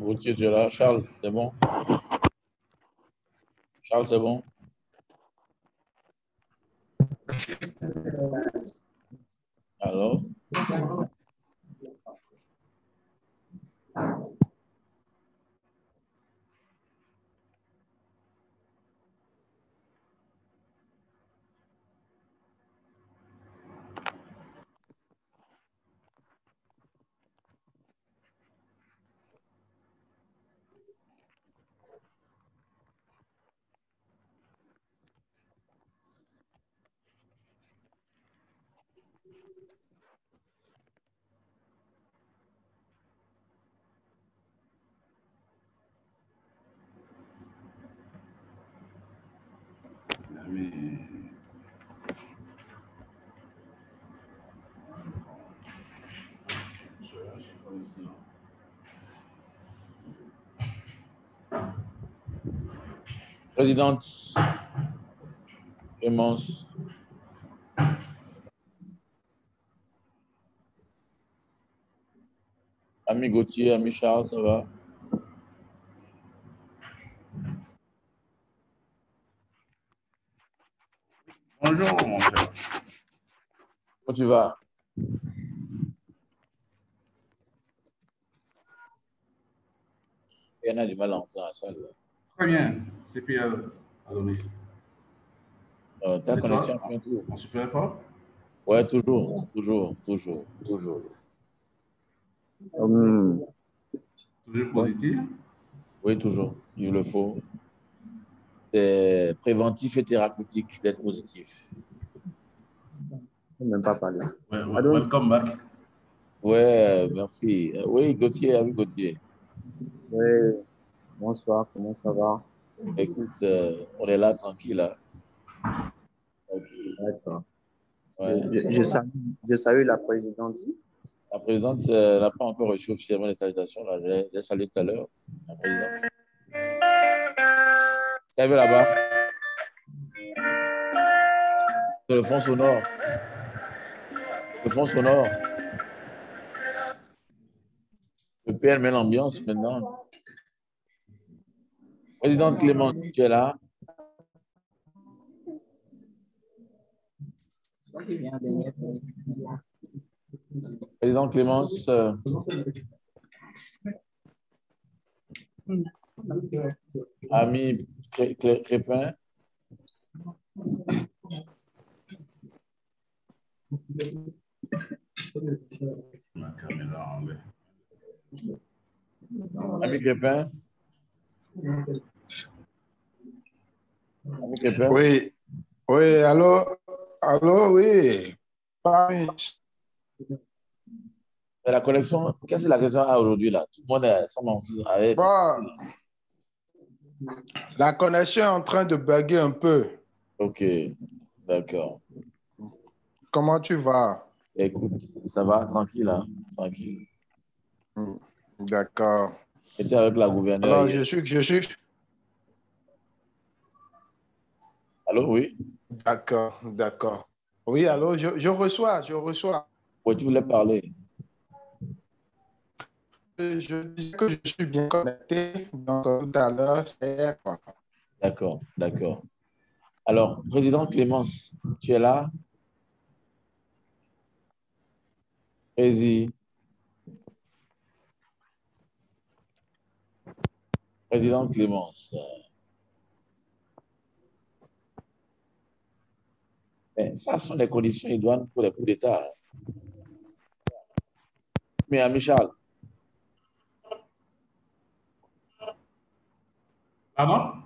Gauthier, tu es là. Charles, c'est bon? Charles, c'est bon? Alors? Présidente Clémence. Ami Gauthier, ami Charles, ça va? Bonjour, mon frère. Comment tu vas? Il y en a du mal à entrer dans la salle. Très bien, c'est Pierre Adonis. Ta Et connexion toi, vient toujours. on super fort? Ouais, toujours. Toujours. Toujours positif? Oui, toujours. Il le faut. C'est préventif et thérapeutique d'être positif. Je ne même pas parler. Welcome back. Ouais, merci. Oui, Gauthier, ami Gauthier. Oui, bonsoir, comment ça va? Écoute, on est là tranquille. Là. D'accord. Ouais. Je salue la présidente. La présidente n'a pas encore reçu officiellement les salutations. Là. Je l'ai salué tout à l'heure. La présidente. Ça va là-bas. Sur le fond sonore. Le fond sonore. Le PL met l'ambiance maintenant. Présidente Clémence, tu es là? Président Clémence. Ami Crépin. Ma caméra en l'air. Ami Crépin. Ami Crépin. Oui, allô, oui. La connexion, qu'est-ce que la connexion a aujourd'hui là? Tout le monde semble avec. Bon, la connexion est en train de bugger un peu. Ok, d'accord. Comment tu vas? Écoute, ça va, tranquille, hein? Tranquille. D'accord. J'étais avec la gouverneure. Alors, hier. je suis. Allô, oui? D'accord. Oui, allô, je reçois. Oui, tu voulais parler. Je dis que je suis bien connecté. Donc, tout à l'heure, c'est quoi? D'accord. Alors, président Clémence, tu es là? Président Clémence. Mais ça sont les conditions idoines pour les coups d'État. Mais ami Charles, Pardon?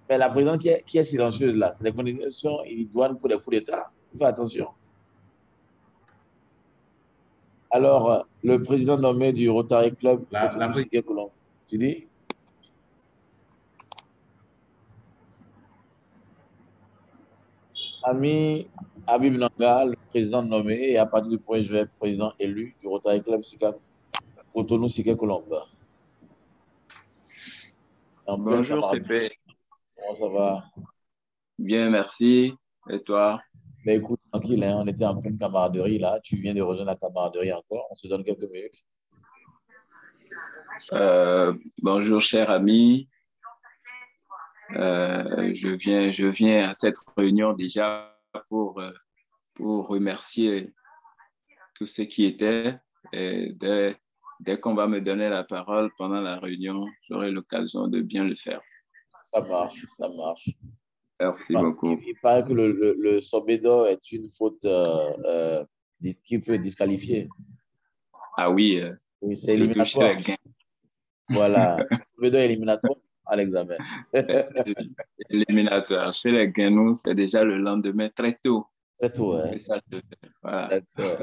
mais la présidente qui est silencieuse là, c'est les conditions idoines pour les coups d'État. Fais attention. Alors, le président nommé du Rotary Club, tu dis? Ami Habib Nanga, le président nommé, et à partir du 1er juillet, président élu du Rotary Club Cotonou Siké Colomba. Bonjour CP. Comment ça va? Bien, merci. Et toi? Mais écoute, tranquille, hein, on était en pleine camaraderie là. Tu viens de rejoindre la camaraderie encore. On se donne quelques minutes. Bonjour, cher ami. Je viens à cette réunion déjà pour remercier tous ceux qui étaient. Et dès qu'on va me donner la parole pendant la réunion, j'aurai l'occasion de bien le faire. Ça marche, ça marche. Merci beaucoup. Il paraît que le sommet d'or est une faute qui peut disqualifier. Ah oui, Oui, c'est éliminatoire. Voilà, le sommet d'or est éliminatoire à l'examen. Éliminatoire. Chez les Guinéens, c'est déjà le lendemain très tôt. Très tôt, hein. Ça, voilà. D'accord.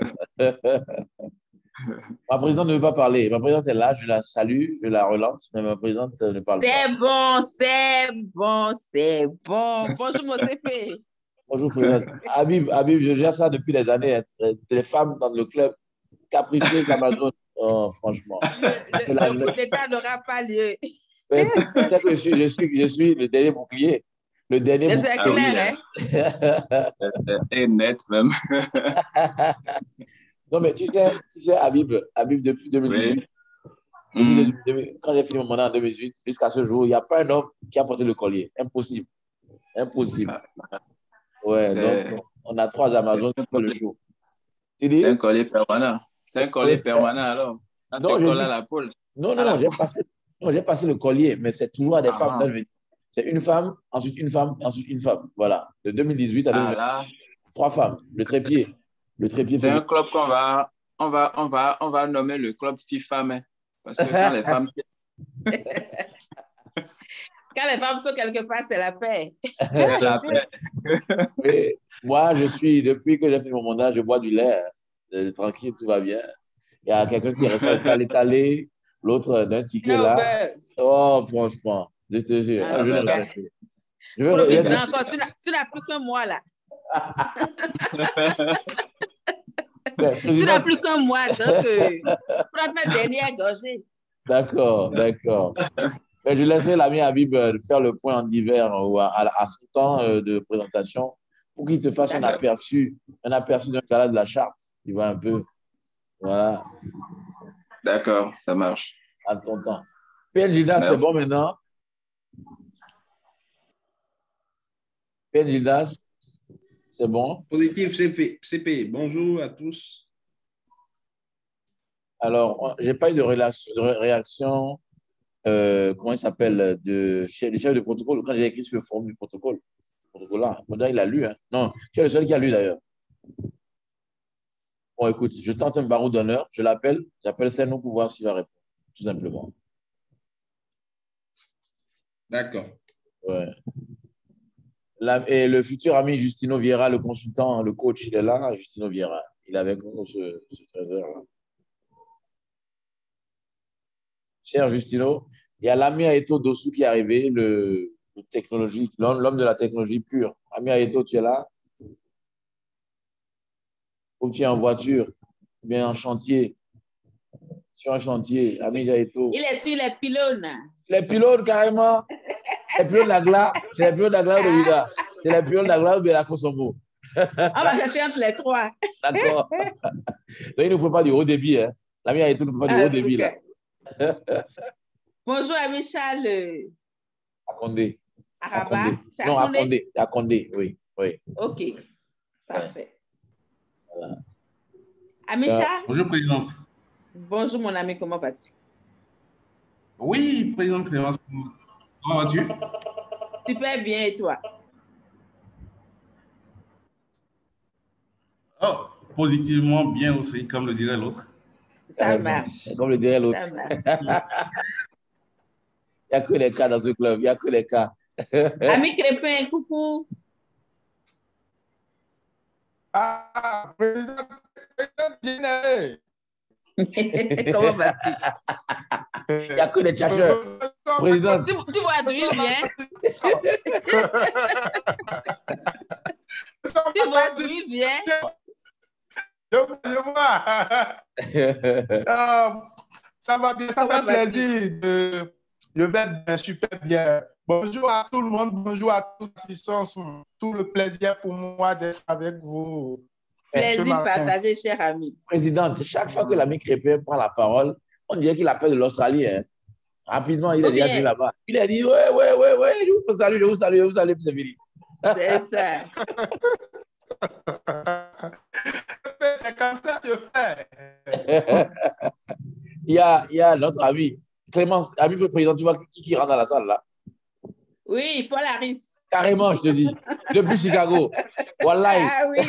Ma présidente ne veut pas parler. Ma présidente est là, je la salue, je la relance, mais ma présidente ne parle pas. C'est bon, c'est bon, c'est bon. Bonjour, mon CP. Bonjour, présidente. Habib, je gère ça depuis des années. Les femmes dans le club, capricieuses Amazon. Oh, franchement. Le coup d'État n'aura pas lieu. C'est ça que je suis le dernier bouclier. Le dernier bouclier. C'est clair, hein? Et net même. Non, mais tu sais Habib, depuis 2018, quand j'ai fini mon mandat en 2018, jusqu'à ce jour, il n'y a pas un homme qui a porté le collier. Impossible. Impossible. Ouais, donc on a 3 Amazones qui font le show. C'est un collier permanent. C'est un collier permanent alors. Ça te colle à la peau. Non, j'ai passé le collier, mais c'est toujours à des femmes, ça je veux dire. C'est une femme, ensuite une femme, ensuite une femme. Voilà. De 2018 à 2020. 3 femmes. Le trépied. C'est un club qu'on va nommer le club FIFA, mais parce que quand les femmes... Quand les femmes sont quelque part, c'est la paix. C'est la paix. Oui. Moi, depuis que j'ai fait mon mandat, je bois du lait. Tranquille, tout va bien. Il y a quelqu'un qui reste à l'étalé, l'autre d'un ticket là. Oh, franchement, je te jure. Profite-en encore, tu n'as plus qu'un mois là. Tu n'as plus qu'un mois, donc prends ta dernière gorgée. D'accord. Mais je laisserai l'ami Habib faire le point en hiver à son temps de présentation pour qu'il te fasse un aperçu d'un gala de la charte. Tu vois un peu. Voilà. D'accord, ça marche. À ton temps. PN Gildas, c'est bon maintenant? PN Gildas, c'est bon? Positif CP. Bonjour à tous. Alors, je n'ai pas eu de réaction, comment il s'appelle, du chef de protocole, quand j'ai écrit sur le forum du protocole. Là. Maintenant, il a lu. Hein. Non, tu es le seul qui a lu d'ailleurs. Bon, écoute, je tente un barreau d'honneur, j'appelle Senou pour voir s'il va répondre, tout simplement. D'accord. Ouais. Et le futur ami Justino Vieira, le consultant, le coach, il est là, Justino Vieira. Il est avec nous ce 13h-là. Cher Justino, il y a l'ami Aeto Dossou qui est arrivé, l'homme de la technologie pure. Ami Aeto, tu es là? Ou tu es en voiture, bien en chantier? Sur un chantier, ami Aeto. Il est sur les pylônes. Les pylônes, carrément. Les pylônes d'Agla, c'est les pylônes d'Agla de Vida. C'est les pylônes d'Agla de la Kosovo. On va chercher entre les 3. D'accord. Donc, il ne faut pas du haut débit. Hein. L'ami Aeto ne peut pas du haut débit, là. Bonjour, ami Charles. À Condé. À Rabat? Non, à Condé. À Condé, oui. OK. Parfait. Voilà. Ami Charles? Bonjour, Présidente. Bonjour, mon ami. Comment vas-tu? Oui, Présidente Clémence. Comment vas-tu? Super bien, et toi? Oh, positivement bien aussi, comme le dirait l'autre. Ça marche. Comme le dirait l'autre. Il n'y a que les cas dans ce club. Il n'y a que les cas. Ami Crépin, coucou. Ah, président Guinée. Comment vas-tu? Il n'y a que les chercheurs. Président. Tu vois d'où il vient? Tu vois d'où il vient? Je vois. Ça va bien, ça fait plaisir. Je vais bien, super bien. Bonjour à tout le monde, bonjour à toute l'assistance. Tout le plaisir pour moi d'être avec vous. Plaisir partagé, cher ami. Présidente, chaque fois que l'ami Crépin prend la parole, On dirait qu'il appelle de l'Australie. Hein. Rapidement, il est déjà venu bien. là-bas. Il a dit, ouais, je vous salue, c'est fini. C'est ça. C'est comme ça que je fais. Il y a notre ami, Clémence, ami président, tu vois qui rentre dans la salle là? Oui, Paul Harris. Carrément, je te dis. Depuis Chicago. Wallahi. Ah oui.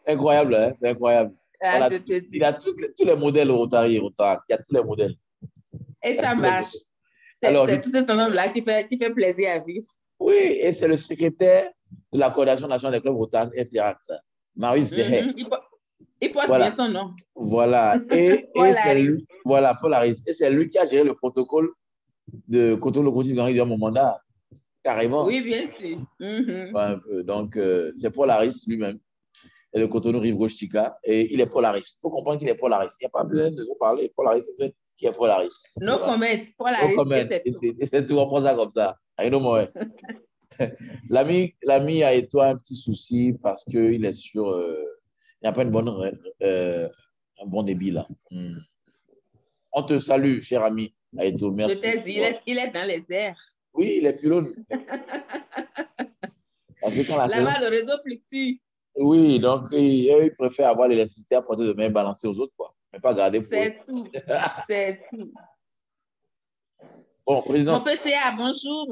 Incroyable, hein? C'est incroyable. Ah, Voilà, je te dis. il a tous les modèles Rotary. Il y a tous les modèles. Et ça marche. C'est tout cet homme-là qui fait plaisir à vivre. Oui, et c'est le secrétaire de la Coordination nationale des clubs Rotary FDR, Marius Zéhet. Il porte bien son nom. Voilà. Et c'est lui, voilà, Paul Harris. Et c'est lui qui a géré le protocole de Cotonou-Locomotive durant mon mandat. Carrément. Oui, bien sûr. Ouais, un peu. Donc, c'est Paul Harris lui-même. Et le Cotonou Rive Gauche Tika. Et il est Paul Harris. Il faut comprendre qu'il est Paul Harris. Il n'y a pas besoin de se parler. Paul Harris, c'est qui est Paul Harris. No comment. Paul Harris, c'est tout. On prend ça comme ça. L'ami a été un petit souci parce qu'il est sur. Il n'y a pas un bon débit là. On te salue, cher ami. Aïto, merci. Je t'ai dit, il est dans les airs. Oui, il est pylône. Là-bas, le réseau fluctue. Oui, donc ils préfèrent avoir l'électricité à portée de main balancée aux autres, quoi. Mais pas garder pour C'est tout. C'est tout. Bon, président. Mon PCA, bonjour.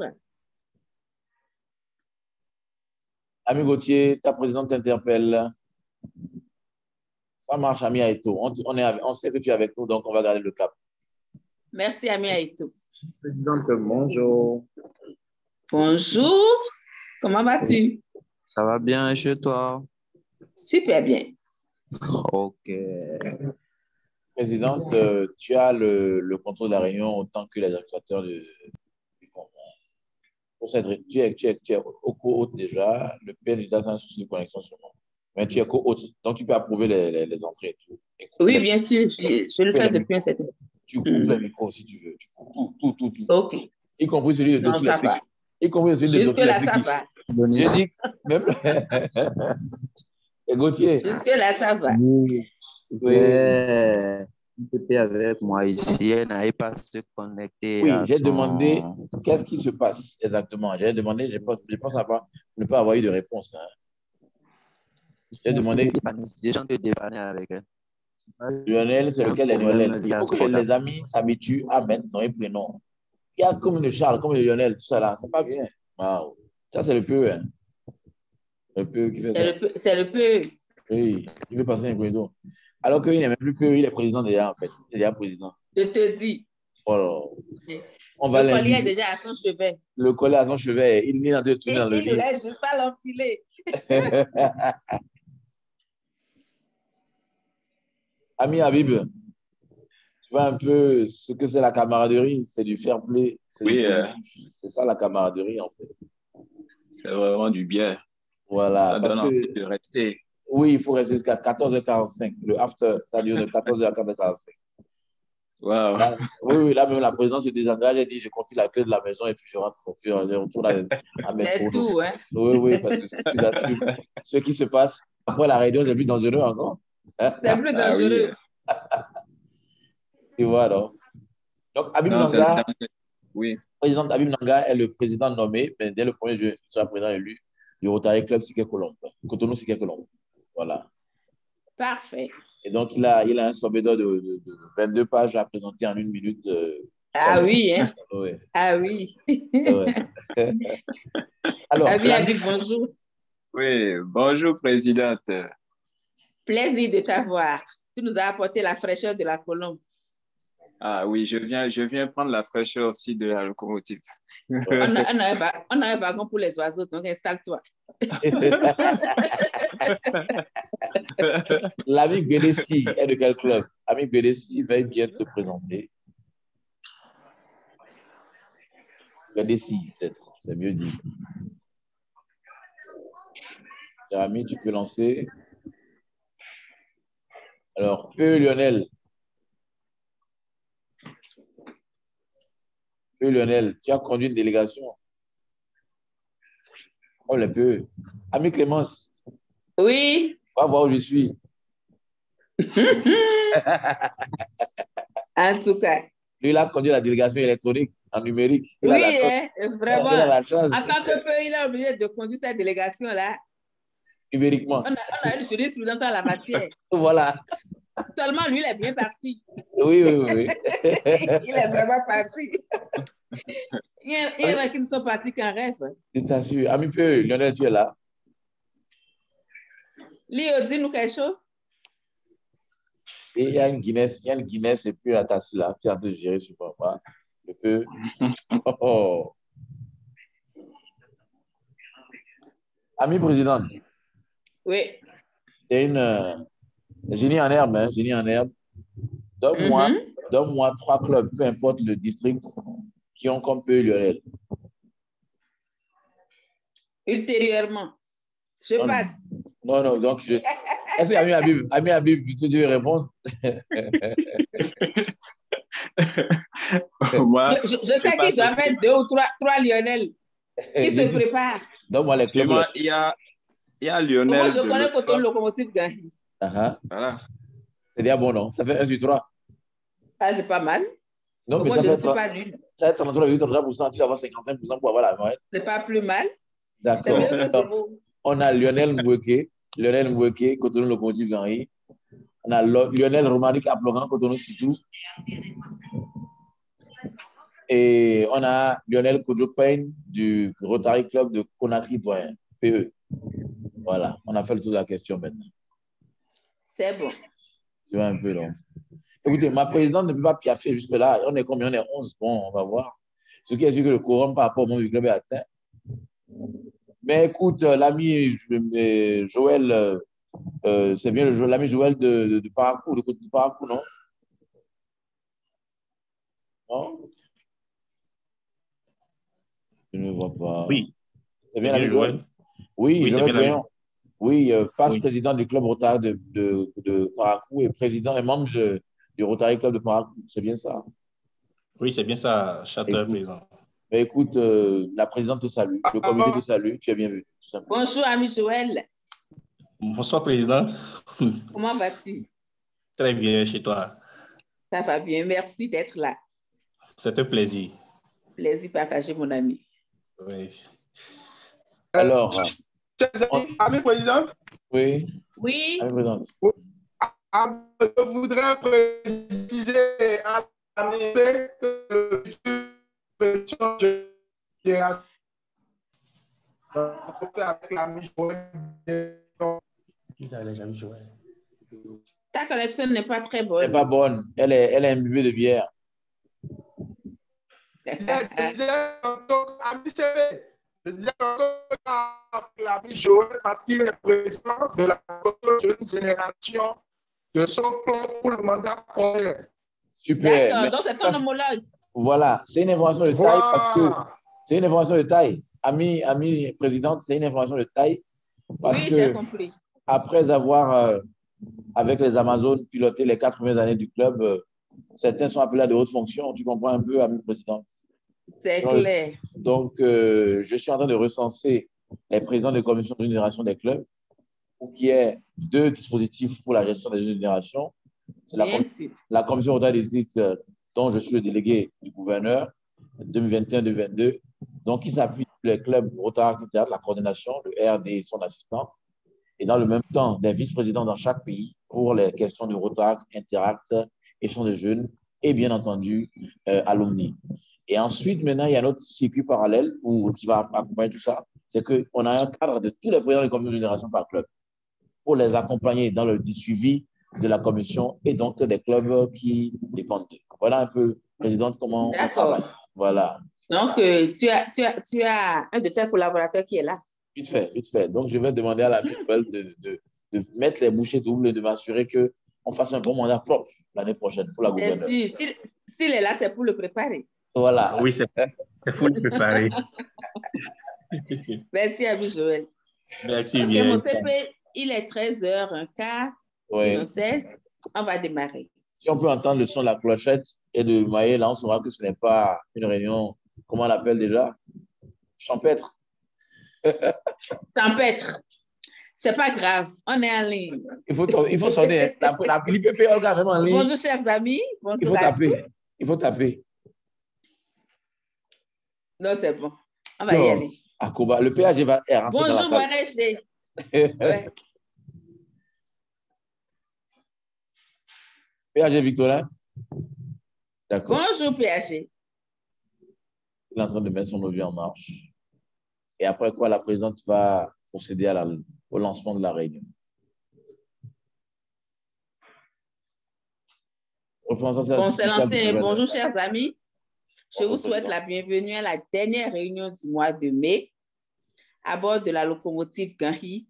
Ami Gauthier, ta présidente t'interpelle. Ça marche, ami Aïto. On sait que tu es avec nous, donc on va garder le cap. Merci, ami Aïto. Présidente, bonjour. Bonjour. Comment vas-tu? Ça va bien chez toi? Super bien. Ok. Présidente, tu as le contrôle de la réunion autant que les administrateurs du congrès. Tu es au co-hôte déjà. Le PNJ a un souci de connexion sur moi. Mais tu es co-hôte, donc tu peux approuver les entrées et tout. Oui, bien sûr. Je le fais depuis un certain temps. Tu coupes les micros si tu veux. Tu coupes tout. Ok. Y compris celui de dessus la pique. Y compris celui de jusque là, ça va. Je dis même. Et Gauthier. Jusque là, ça va. Oui. Était avec moi ici, elle n'avait pas se connecter. Oui, j'ai demandé qu'est-ce qui se passe exactement. J'ai demandé, je pense avoir, ne pas avoir eu de réponse. Hein. J'ai demandé. Des gens te dépanner avec elle. Lionel, c'est lequel est Lionel? Il faut que les amis s'habituent à mettre nom et prénom. Il y a comme le Charles, comme le Lionel, tout ça là, c'est pas bien. Wow. Ça, c'est le peu. Hein. Le peu qui fait ça. C'est le peu. Oui, il veut passer un coin. Alors qu'il n'est même plus peu, il est président déjà, en fait. Il est déjà président. Je te dis. Oh, le collier est déjà à son chevet. Le collier à son chevet, il est en train de tourner dans le lit. Il reste juste à l'enfiler. Ami Habib, tu vois un peu ce que c'est la camaraderie, c'est du fair play. Oui, c'est ça la camaraderie, en fait. C'est vraiment du bien. Voilà. Ça donne envie de rester. Oui, il faut rester jusqu'à 14h45. Le after, ça dure de 14h à 14h45. Wow. Là, oui, là même la présidence se désengage et dit je confie la clé de la maison et puis je rentre au fur et à mesure, retourne à mes fourneaux. Tout, hein? Oui, parce que si tu l'assumes, ce qui se passe après la réunion, c'est plus dangereux encore. Hein? C'est plus dangereux. Et voilà. Donc, Habib Nanga, oui. président Habib Nanga est le président nommé, mais dès le 1er juillet, il sera président élu du Rotary Club Siké-Colombe, Cotonou Siké-Colombe. Voilà. Parfait. Et donc, il a un sommet de 22 pages à présenter en 1 minute. Oui, hein? Oui. Ah oui. Ouais. Alors, Habib, bonjour. Oui, bonjour, présidente. Plaisir de t'avoir. Tu nous as apporté la fraîcheur de la Colombe. Ah oui, je viens prendre la fraîcheur aussi de la locomotive. On a un wagon pour les oiseaux, donc installe-toi. L'ami Bédessi est de quel club? Ami Bédessi, veuille bien te présenter. Bédessi, peut-être, c'est mieux dit. Ami, tu peux lancer. Alors, Lionel. Lionel, tu as conduit une délégation. Oh, le peu. Ami Clémence. Oui. Va voir où je suis. En tout cas. Lui, il a conduit la délégation électronique en numérique. Oui, hein, vraiment. Il a la chance. En tant que peu, il est obligé de conduire cette délégation-là. Numériquement. On a une jurisprudence en la matière. Voilà. Seulement, lui, il est bien parti. Oui. Il est vraiment parti. Il y en a qui ne sont partis qu'en rêve. Je t'assure. Ami peu, Lionel, tu es là? Léo, dis-nous quelque chose. Et il y a une Guinness et puis à tasser là, tu es en train de gérer sur moi. Je peux. Oh. Ami présidente. Oui. C'est une génie en herbe, hein, génie en herbe. Donne-moi 3 clubs, peu importe le district, qui ont comme peu Lionel. Ultérieurement. Je passe. Non, donc je... Est-ce que Ami Habib, tu veux répondre? Moi, je sais qu'il doit faire 2 ou 3 Lionel qui se préparent. Donne-moi les clubs. Il y a Lionel. Moi, je connais Coton Locomotive Gahi. Voilà. C'est déjà bon, non? Ça fait 1 sur 3. Ah, c'est pas mal. Non, mais moi, je ne suis pas nulle. Ça fait 33,33%, tu vas avoir 55% pour avoir la moyenne. C'est pas plus mal. D'accord. On a Lionel Mweke, Cotonou Locomotive Gahi. On a Lionel Romaric Aplogan, Cotonou Sitou. Et on a Lionel Kodjo-Payne du Rotary Club de Conakry Doyen, PE. Voilà, on a fait le tour de la question maintenant. C'est bon. Tu vois un peu, non? Écoutez, ma présidente ne peut pas piaffer jusque-là. On est combien? On est 11. Bon, on va voir. Ce qui est sûr que le quorum par rapport au nombre du club est atteint. Mais écoute, l'ami Joël, c'est bien l'ami Joël de Parakou, de côté de Parakou, non? Non? Je ne vois pas. Oui. C'est bien l'ami Joël? Oui, Joël Guéant. Oui, président du club Rotary de Parakou et président et membre du Rotary Club de Parakou. C'est bien ça? Oui, c'est bien ça, Château président. Mais écoute, la présidente te salue, le comité te salue, tu es bienvenu. Bonjour, ami Joël. Bonsoir, présidente. Comment vas-tu? Très bien, chez toi. Ça va bien, merci d'être là. C'est un plaisir. Plaisir partagé, mon ami. Oui. Alors, ami présidente? Oui. Oui. Ami présidente. Je voudrais préciser à l'ami que le futur génération avec l'ami Joël. Ta connexion n'est pas très bonne. Elle n'est pas bonne. Elle est imbibée de bière. Je disais encore l'ami Joël parce qu'il est président de la jeune génération de son club pour le mandat prochain. Super. D'accord, donc c'est ton homologue. Voilà, c'est une information de taille parce que c'est une information de taille. Ami présidente, c'est une information de taille. Parce oui, que j'ai compris. Après avoir, avec les Amazones, piloté les 4 premières années du club, certains sont appelés à de hautes fonctions. Tu comprends un peu, ami présidente? C'est clair. Donc, je suis en train de recenser les présidents de commission de génération des clubs pour qu'il y ait 2 dispositifs pour la gestion des générations. C'est la commission Rotary District dont je suis le délégué du gouverneur 2021-2022. Donc, il s'appuie sur les clubs Rotary Théâtre, la coordination, le RD et son assistant. Et dans le même temps, des vice-présidents dans chaque pays pour les questions de Rotary, Interact, échange de jeunes et bien entendu, alumni. Et ensuite, maintenant, il y a un autre circuit parallèle qui va accompagner tout ça. C'est qu'on a un cadre de tous les présidents de commission de génération par club pour les accompagner dans le suivi de la commission et donc des clubs qui dépendent d'eux. Voilà un peu, présidente, comment on travaille. Voilà. Donc, tu as un de tes collaborateurs qui est là. Vite fait. Donc, je vais demander à la Joël de mettre les bouchées doubles et de m'assurer qu'on fasse un bon mandat propre l'année prochaine pour la gouverneure. S'il est là, c'est pour le préparer. Voilà. Oui, c'est pour le préparer. Merci, ami Joël. Merci bien. Mon TP, il est 13h15. Sinon 16, on va démarrer. Si on peut entendre le son de la clochette et de Maë, là, on saura que ce n'est pas une réunion, comment on l'appelle déjà? Champêtre. Champêtre. C'est pas grave, on est en ligne. Il faut sonner. L'IPP, Olga, même en ligne. Bonjour, chers amis. Bonjour il faut taper. Il faut taper. Non, c'est bon. On va y aller. Akoba, le PAG va rentrer bonjour, dans la salle. Ouais. PAG Victorin. D'accord. Bonjour, PAG. Il est en train de mettre son audio en marche. Et après quoi, la présidente va procéder au lancement de la réunion. Bon, c'est lancé. Bonjour, chers amis. Je vous souhaite la bienvenue à la dernière réunion du mois de mai à bord de la locomotive Ganhi.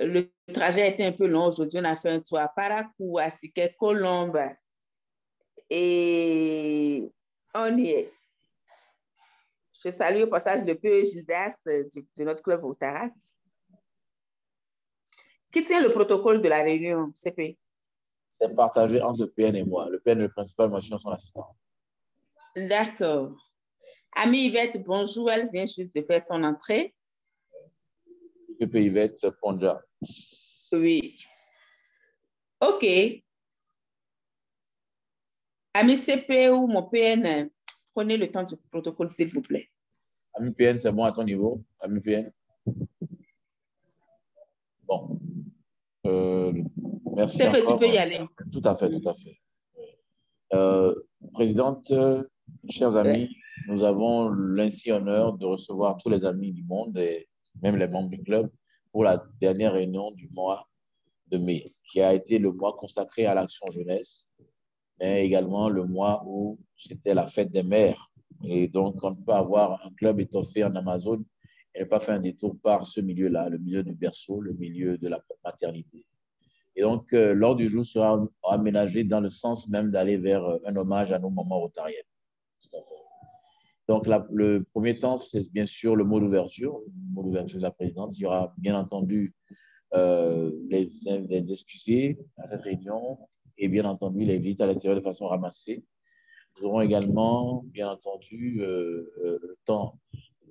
Le trajet a été un peu long. Aujourd'hui, on a fait un tour à Parakou, à Siké, Colombe. Et on y est. Je salue au passage le PE Gildas de notre club Otarat. Qui tient le protocole de la réunion, CP? C'est partagé entre le PN et moi. Le PN est le principal, moi je suis son assistant. D'accord. Ami Yvette, bonjour. Elle vient juste de faire son entrée. PP Yvette Ponja. Oui. OK. Ami CP ou mon PN, prenez le temps du protocole, s'il vous plaît. Ami PN, c'est bon à ton niveau? Ami PN? Bon. Merci CP, encore. tu peux y aller. Tout à fait, tout à fait. Présidente, chers amis, nous avons l'insigne honneur de recevoir tous les amis du monde et même les membres du club pour la dernière réunion du mois de mai, qui a été le mois consacré à l'action jeunesse, mais également le mois où c'était la fête des mères. Et donc, on ne peut pas avoir un club étoffé en Amazone et ne pas faire un détour par ce milieu-là, le milieu du berceau, le milieu de la maternité. Et donc, l'ordre du jour sera aménagé dans le sens même d'aller vers un hommage à nos mamans rotariennes. Tout à fait. Donc, le premier temps, c'est bien sûr le mot d'ouverture de la présidente. Il y aura bien entendu les excusés à cette réunion et bien entendu les visites à l'extérieur de façon ramassée. Nous aurons également, bien entendu, le temps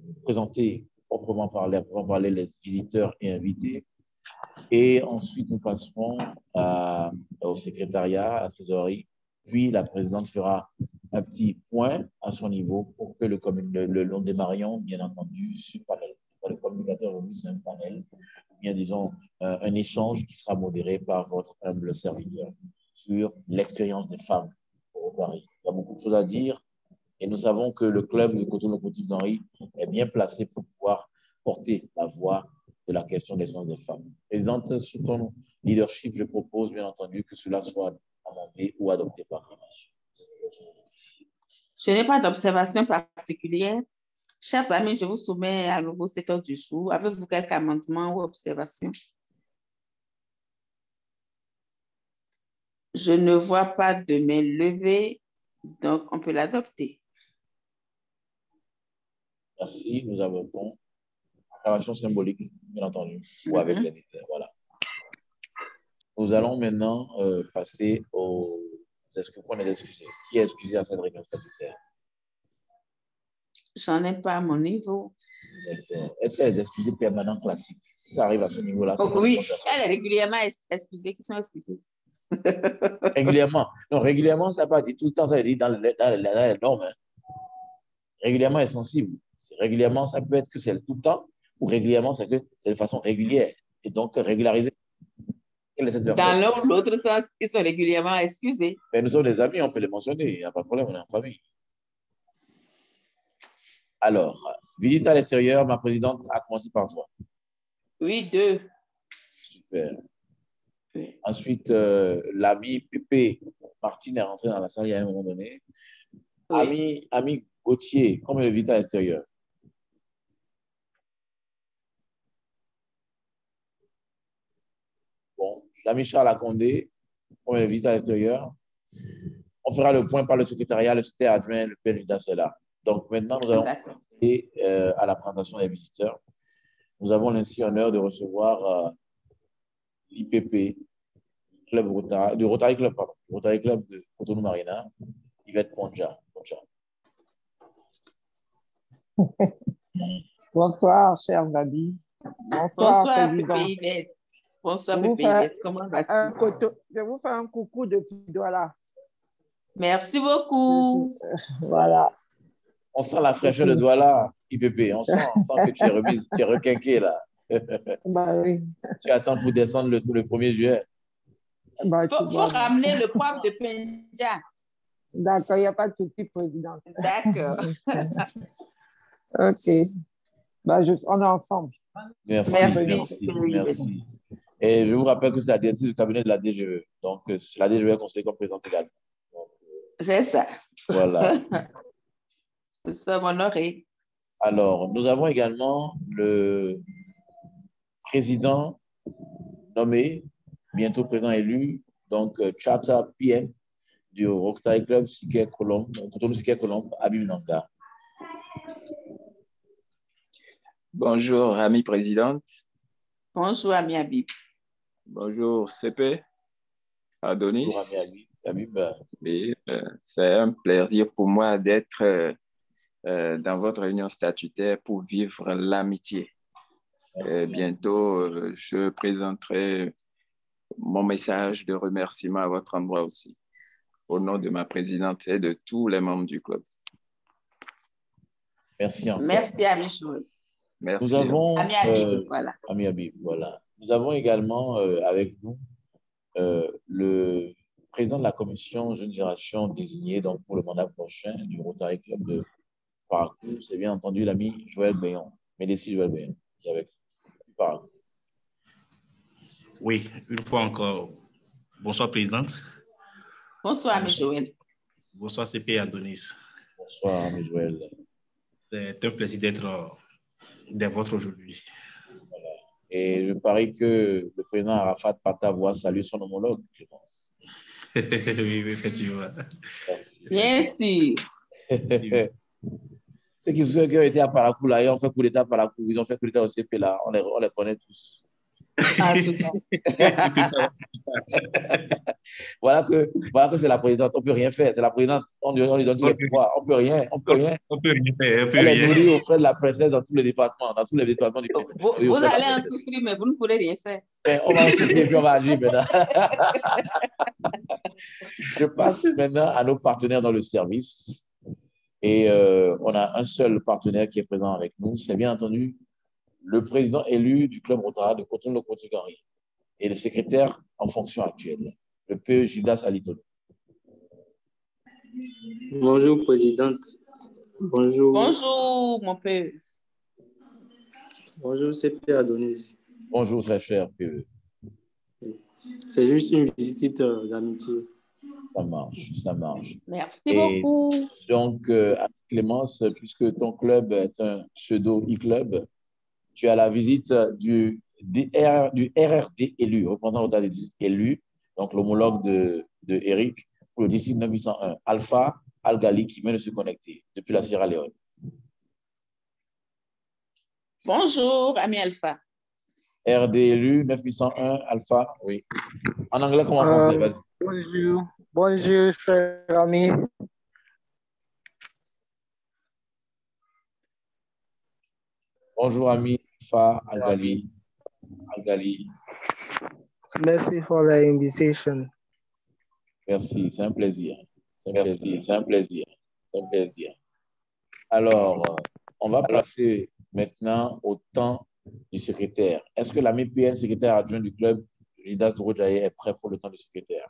de présenter proprement parler les visiteurs et invités. Et ensuite, nous passerons au secrétariat, à la trésorerie. Puis, la présidente fera un petit point à son niveau pour que le démarrions, bien entendu, sur panel. Le communicateur aujourd'hui, c'est un panel, bien disons, un échange qui sera modéré par votre humble serviteur sur l'expérience des femmes au Paris. Il y a beaucoup de choses à dire et nous savons que le club de Cotonou Locomotive d'Henri est bien placé pour pouvoir porter la voix de la question des soins des femmes. Présidente, sous ton leadership, je propose bien entendu que cela soit amendé ou adopté par l'image. Je n'ai pas d'observation particulière. Chers amis, je vous soumets à nouveau cet ordre du jour. Avez-vous quelques amendements ou observations? Je ne vois pas de main levée, donc on peut l'adopter. Merci, nous adoptons. Acclamation symbolique, bien entendu, ou avec les détails. Voilà. Nous allons maintenant passer aux excusés. Qui est excusé à cette réunion statutaire? J'en ai pas à mon niveau. Est-ce qu'il y a des excusés permanents classiques? Si ça arrive à ce niveau-là, oh, oui, elle est régulièrement excusée, qui sont excusés. Régulièrement. Non, régulièrement, ça n'a pas dit tout le temps, ça veut dire dans les normes. Hein. Régulièrement est sensible. Régulièrement, ça peut être que c'est tout le temps, ou régulièrement, c'est que c'est de façon régulière. Et donc, régulariser. Dans l'un ou l'autre sens, ils sont régulièrement excusés. Mais nous sommes des amis, on peut les mentionner, il n'y a pas de problème, on est en famille. Alors, visite à l'extérieur, ma présidente a commencé par toi. Oui, 2. Super. Oui. Ensuite, l'ami Pépé Martine est rentré dans la salle il y a un moment donné. Oui. Ami Gauthier, combien de visites à l'extérieur? Bon, l'ami Charles Acondé, combien de visites à l'extérieur? On fera le point par le secrétariat adjoint, le président est là. Donc maintenant, nous allons passer à la présentation des visiteurs. Nous avons l'insigne honneur de recevoir l'IPP, du Rotary Club de Cotonou Marina, Yvette Ponja. Bonsoir, chers amis. Bonsoir, Président. Pépé Yvette. Bonsoir, Pépé Yvette. Comment vas-tu? Je vous fais un coucou depuis Douala. Merci beaucoup. Voilà. On sent la fraîcheur de Douala, IPP. On sent que tu es remise, tu es requinqué là. Bah oui. Tu attends pour descendre le 1er juillet. Bah, faut ramener le poivre de Penja. D'accord, il n'y a pas de souci, Président. D'accord. OK. Bah, on est ensemble. Merci. Et je vous rappelle que c'est la directrice du cabinet de la DGE. Donc, la DGE est considérée comme présente également. C'est ça. Voilà. Nous sommes honorés. Alors, nous avons également le président nommé, bientôt président élu, donc Charter PM du Rotary Club Cotonou Siquet Colombe, Habib Nanga. Bonjour, amie présidente. Bonjour, ami Habib. Bonjour, CP. Adonis. Bonjour, ami Habib. Oui, c'est un plaisir pour moi d'être dans votre réunion statutaire pour vivre l'amitié. Bientôt, je présenterai mon message de remerciement à votre endroit aussi, au nom de ma présidente et de tous les membres du club. Merci encore. Merci, ami Joël. Merci. Nous avons, ami Habib, voilà. Ami Habib, voilà. Nous avons également avec nous le président de la commission Jeune Génération désigné donc, pour le mandat prochain du Rotary Club de Parcours. C'est bien entendu l'ami Joël Béon, Médécis Joël Béon, qui est avec Parcours. Oui, une fois encore. Bonsoir, présidente. Bonsoir, ami Joël. Bonsoir, CP Adonis. Bonsoir, ami Joël. C'est un plaisir d'être des vôtres aujourd'hui. Voilà. Et je parie que le président Arafat Pata voit saluer son homologue, je pense. Oui, effectivement. Merci. Bien sûr. Ceux qui ont été à Parakou, là, ils ont fait coup d'État à Parakou, ils ont fait coup d'État au CP, là, on les connaît tous. Ah, tout voilà que c'est la présidente, on ne peut rien faire, c'est la présidente, on lui donne tous les pouvoirs, on ne peut rien. On peut rien faire. Elle est nourrie aux frais de la princesse dans tous les départements du pays. Vous allez en souffrir, mais vous ne pourrez rien faire. Mais on va en souffrir et puis on va agir maintenant. Je passe maintenant à nos partenaires dans le service. Et on a un seul partenaire qui est présent avec nous, c'est bien entendu le président élu du club Rotary de Cotonou-Locomotive-Gary et le secrétaire en fonction actuelle, le PE Gildas Alitolo. Bonjour, présidente. Bonjour. Bonjour, mon PE. Bonjour, CP Adonis. Bonjour, très cher PE. C'est juste une visite d'amitié. Ça marche. Merci beaucoup. Donc, Clémence, puisque ton club est un pseudo e-club, tu as la visite du RRD élu, représentant Rotary élu, donc l'homologue de Eric, pour le district 9801, Alpha Al-Ghali, qui vient de se connecter depuis la Sierra Leone. Bonjour, ami Alpha. RD élu, 9801, Alpha, oui. En anglais comme en français, vas-y. Bonjour, cher ami. Bonjour, ami Alpha Al-Ghali. Merci for the invitation. Merci, c'est un plaisir. Alors, on va passer maintenant au temps du secrétaire. Est-ce que l'ami PN, secrétaire adjoint du club, Gildas Droujaye, est prêt pour le temps du secrétaire?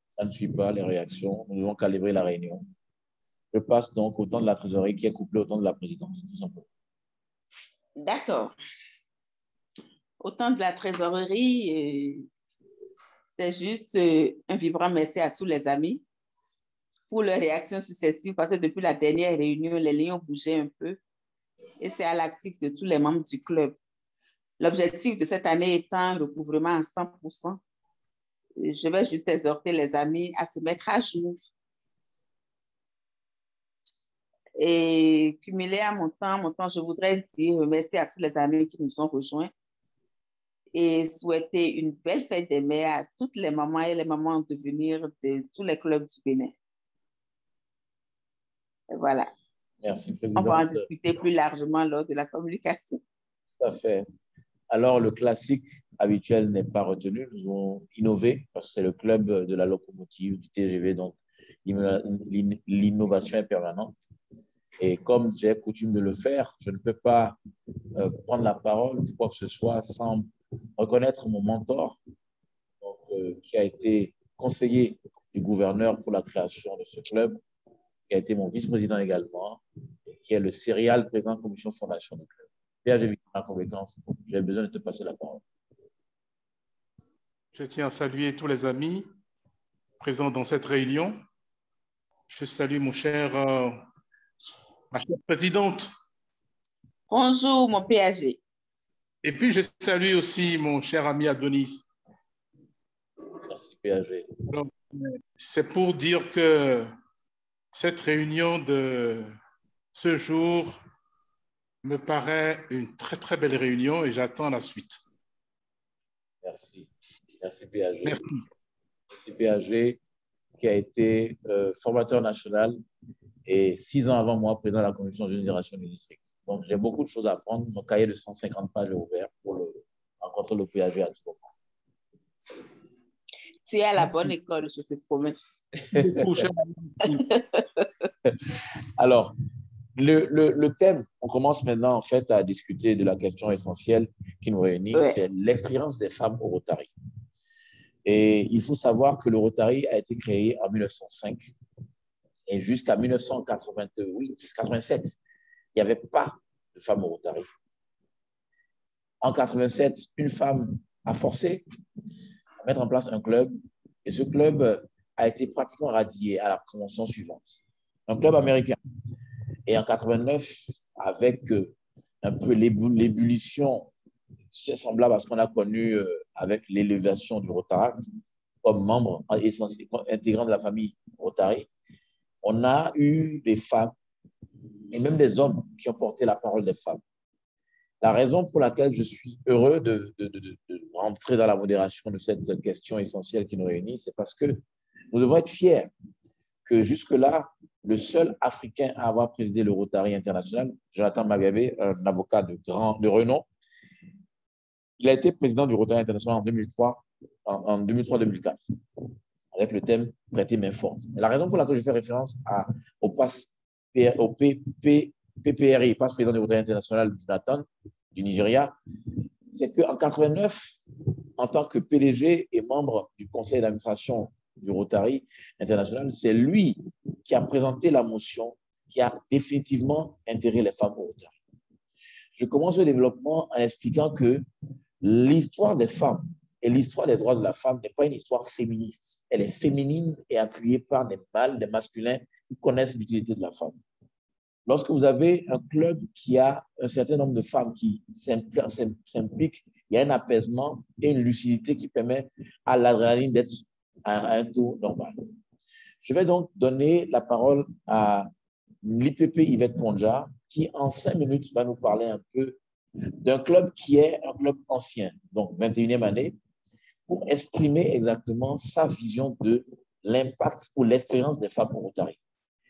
Ça ne suit pas les réactions. Nous devons calibrer la réunion. Je passe donc au temps de la trésorerie qui est couplé au temps de la présidente, tout simplement. D'accord. Au temps de la trésorerie, c'est juste un vibrant merci à tous les amis pour leurs réactions successives parce que depuis la dernière réunion, les lignes ont bougé un peu et c'est à l'actif de tous les membres du club. L'objectif de cette année étant un recouvrement à 100%. Je vais juste exhorter les amis à se mettre à jour. Et cumulé à mon temps, je voudrais dire merci à tous les amis qui nous ont rejoints et souhaiter une belle fête des mères à toutes les mamans et les mamans en devenir de tous les clubs du Bénin. Et voilà. Merci, On va en Présidente. discuter plus largement lors de la communication. Tout à fait. Alors, le classique habituel n'est pas retenu. Nous avons innové parce que c'est le club de la locomotive, du TGV, donc l'innovation est permanente. Et comme j'ai coutume de le faire, je ne peux pas prendre la parole pour quoi que ce soit sans reconnaître mon mentor, donc, qui a été conseiller du gouverneur pour la création de ce club, qui a été mon vice-président également, et qui est le serial président de la commission fondation du club. J'ai Victor la conséquence, j'ai besoin de te passer la parole. Je tiens à saluer tous les amis présents dans cette réunion. Je salue ma chère présidente. Bonjour, mon PAG. Et puis, je salue aussi mon cher ami Adonis. Merci, PAG. C'est pour dire que cette réunion de ce jour me paraît une très, très belle réunion et j'attends la suite. Merci. Merci, PAG. Merci. Merci, PAG, qui a été formateur national et 6 ans avant moi, président de la commission de génération du district. Donc, j'ai beaucoup de choses à apprendre. Mon cahier de 150 pages est ouvert pour rencontrer le PAG à tout moment. Tu es à la bonne école, je te promets. Alors, le thème, on commence maintenant en fait à discuter de la question essentielle qui nous réunit, c'est l'expérience des femmes au Rotary. Et il faut savoir que le Rotary a été créé en 1905 et jusqu'à 1987, il n'y avait pas de femmes au Rotary. En 87, une femme a forcé à mettre en place un club et ce club a été pratiquement radié à la convention suivante. Un club américain. Et en 89, avec un peu l'ébullition, c'est semblable à ce qu'on a connu avec l'élévation du Rotaract comme membre intégrant de la famille Rotary, on a eu des femmes et même des hommes qui ont porté la parole des femmes. La raison pour laquelle je suis heureux de rentrer dans la modération de cette question essentielle qui nous réunit, c'est parce que nous devons être fiers que jusque-là, le seul Africain à avoir présidé le Rotary international, Jonathan Magabe, un avocat de renom, il a été président du Rotary international en 2003-2004, avec le thème « Prêter main forte ». La raison pour laquelle je fais référence au PPRI, passe président du Rotary international Jonathan, du Nigeria, c'est qu'en 1989, en tant que PDG et membre du conseil d'administration du Rotary international, c'est lui qui a présenté la motion qui a définitivement intégré les femmes au Rotary. Je commence le développement en expliquant que l'histoire des femmes et l'histoire des droits de la femme n'est pas une histoire féministe. Elle est féminine et appuyée par des mâles, des masculins qui connaissent l'utilité de la femme. Lorsque vous avez un club qui a un certain nombre de femmes qui s'impliquent, il y a un apaisement et une lucidité qui permet à l'adrénaline d'être à un taux normal. Je vais donc donner la parole à l'IPP Yvette Ponja, qui en 5 minutes va nous parler un peu d'un club qui est un club ancien, donc 21e année, pour exprimer exactement sa vision de l'impact ou l'expérience des femmes au Rotary.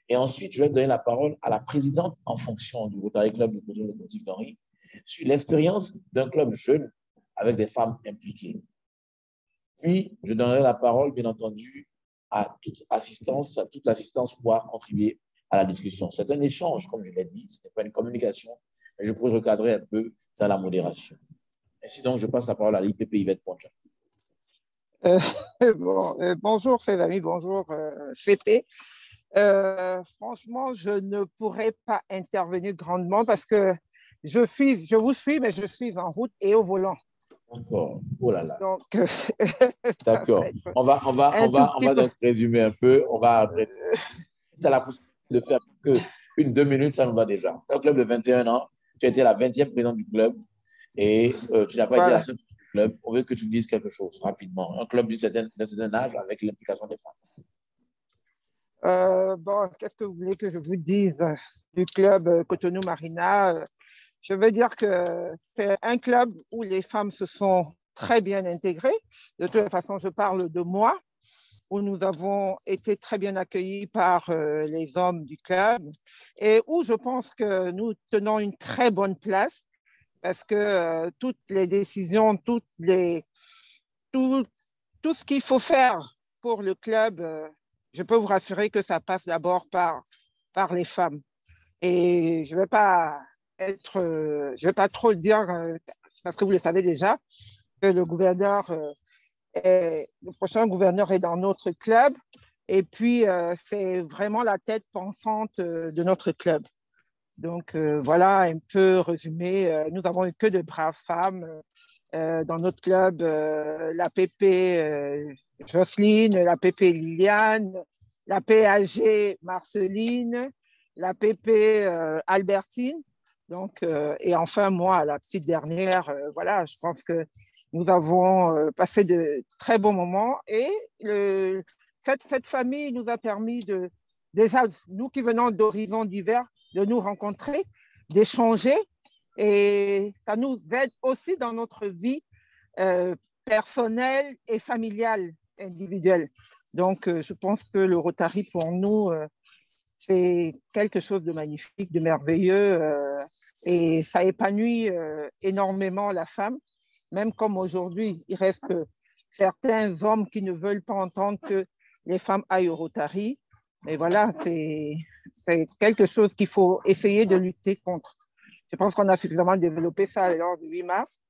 Et ensuite, je vais donner la parole à la présidente en fonction du Rotary Club du Cotenou Locomotive d'Henri sur l'expérience d'un club jeune avec des femmes impliquées. Puis, je donnerai la parole, bien entendu, à toute l'assistance pour pouvoir contribuer à la discussion. C'est un échange, comme je l'ai dit, ce n'est pas une communication, mais je pourrais recadrer un peu dans la modération. Ainsi donc, je passe la parole à l'IPP Yvette Ponja. Bonjour, chers amis, bonjour, CP. Franchement, je ne pourrais pas intervenir grandement parce que je vous suis, mais je suis en route et au volant. Encore. Oh là là. Donc, d'accord. On va donc résumer un peu. Si tu as la possibilité de faire que 1-2 minutes, ça nous va déjà. Un club de 21 ans, tu as été la 20e présidente du club et tu n'as pas été la seule du club. On veut que tu me dises quelque chose rapidement. Un club d'un certain âge avec l'implication des femmes. Bon, qu'est-ce que vous voulez que je vous dise du club Cotonou Marina? Je veux dire que c'est un club où les femmes se sont très bien intégrées. De toute façon, je parle de moi. où nous avons été très bien accueillis par les hommes du club et où je pense que nous tenons une très bonne place parce que toutes les décisions, tout ce qu'il faut faire pour le club, je peux vous rassurer que ça passe d'abord par les femmes. Et je ne vais pas trop le dire parce que vous le savez déjà, que le prochain gouverneur est dans notre club. Et puis, c'est vraiment la tête pensante de notre club. Donc, voilà un peu résumé. Nous avons eu que de braves femmes dans notre club. La PP Jocelyne, la PP Liliane, la PAG Marceline, la PP Albertine. Donc, et enfin, moi, la petite dernière, voilà, je pense que nous avons passé de très bons moments et cette famille nous a permis déjà, nous qui venons d'horizons divers, de nous rencontrer, d'échanger et ça nous aide aussi dans notre vie personnelle et familiale, individuelle. Donc, je pense que le Rotary, pour nous, c'est quelque chose de magnifique, de merveilleux et ça épanouit énormément la femme. Même comme aujourd'hui, il reste que certains hommes qui ne veulent pas entendre que les femmes aillent au Rotary. Mais voilà, c'est quelque chose qu'il faut essayer de lutter contre. Je pense qu'on a suffisamment développé ça lors du 8 mars.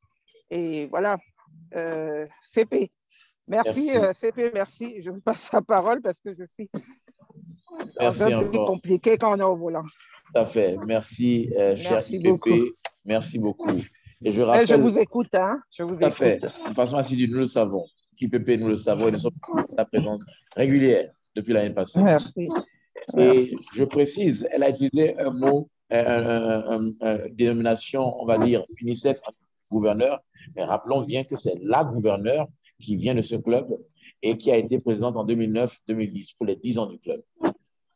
Et voilà, CP. Merci. CP, merci. Je vous passe la parole parce que je suis dans un pays compliqué quand on est au volant. Tout à fait. Merci, cher IPP. Merci beaucoup. Et je rappelle... je vous écoute, hein. Je vous écoute. Tout à fait. De façon assidue, nous le savons. IPP, nous le savons. Et nous sommes sa présence régulière depuis l'année passée. Merci. Et je précise, elle a utilisé un mot, une dénomination, on va dire, unisexe, gouverneur. Mais rappelons bien que c'est la gouverneure qui vient de ce club et qui a été présidente en 2009-2010 pour les 10 ans du club.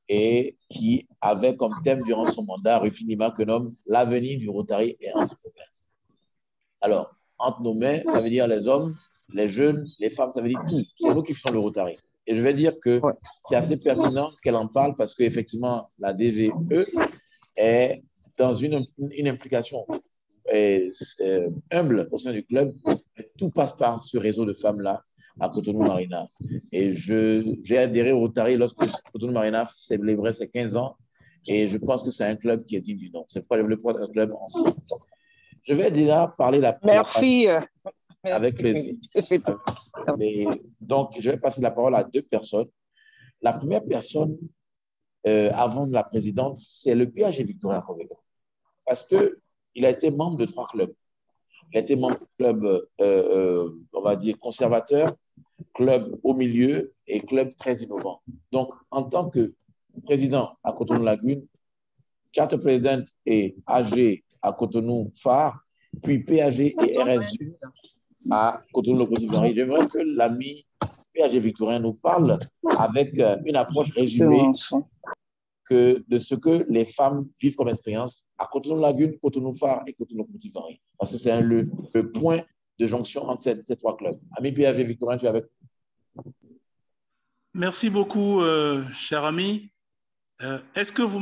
Et qui avait comme thème durant son mandat, Rufin Lima, que nomme l'avenir du Rotary est entre nos mains. Alors, entre nos mains, ça veut dire les hommes, les jeunes, les femmes, ça veut dire tout. C'est nous qui faisons le Rotary. Et je vais dire que c'est assez pertinent qu'elle en parle parce qu'effectivement, la DGE est dans une implication humble au sein du club. Tout passe par ce réseau de femmes-là à Cotonou Marina. Et j'ai adhéré au Rotary lorsque Cotonou Marina célébrait ses 15 ans. Et je pense que c'est un club qui est digne du nom. C'est pas le point d'un club ensemble. Je vais déjà parler Merci. Avec plaisir. Donc, je vais passer la parole à deux personnes. La première personne, avant la présidente, c'est le PAG Victorien Convégan. Parce qu'il a été membre de 3 clubs. Il a été membre du club, on va dire, conservateur, club au milieu et club très innovant. Donc, en tant que président à Cotonou Lagune, Charter President et AG à Cotonou Phare, puis PAG et RSU à Cotonou Locomotive Henry. J'aimerais que l'ami PAG Victorien nous parle avec une approche résumée de ce que les femmes vivent comme expérience à Cotonou Lagune, Cotonou Phare et Cotonou Locomotive Henry. Parce que c'est le point de jonction entre ces 3 clubs. Ami PAG Victorien, tu es avec nous. Merci beaucoup, cher ami. Est-ce que vous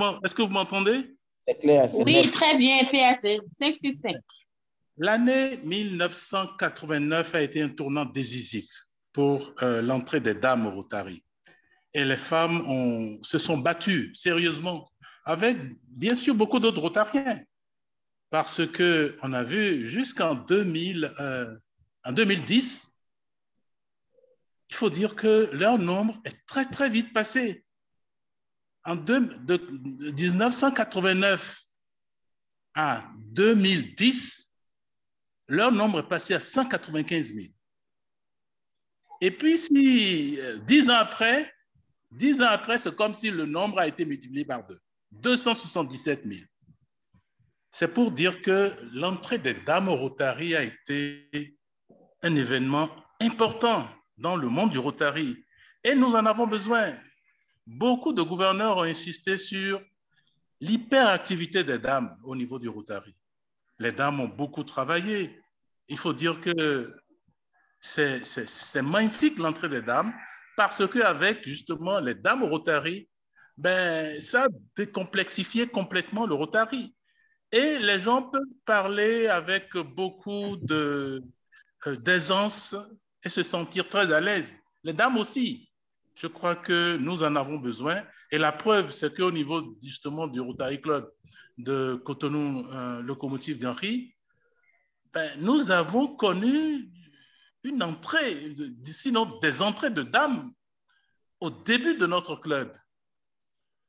m'entendez? C'est clair. Oui, très bien, PAG, 5 sur 5. L'année 1989 a été un tournant décisif pour l'entrée des dames au Rotary. Et les femmes se sont battues sérieusement avec, bien sûr, beaucoup d'autres Rotariens. Parce qu'on a vu jusqu'en 2010, il faut dire que leur nombre est très, très vite passé. De 1989 à 2010, leur nombre est passé à 195 000. Et puis, 10 ans après, c'est comme si le nombre a été multiplié par 2. 277 000. C'est pour dire que l'entrée des dames au Rotary a été un événement important dans le monde du Rotary. Et nous en avons besoin. Beaucoup de gouverneurs ont insisté sur l'hyperactivité des dames au niveau du Rotary. Les dames ont beaucoup travaillé. Il faut dire que c'est magnifique l'entrée des dames parce qu'avec justement les dames au Rotary, ben, ça a décomplexifié complètement le Rotary. Et les gens peuvent parler avec beaucoup d'aisance et se sentir très à l'aise. Les dames aussi. Je crois que nous en avons besoin. Et la preuve, c'est qu'au niveau justement du Rotary Club de Cotonou, Locomotive Ganri, ben, nous avons connu une entrée, sinon des entrées de dames au début de notre club.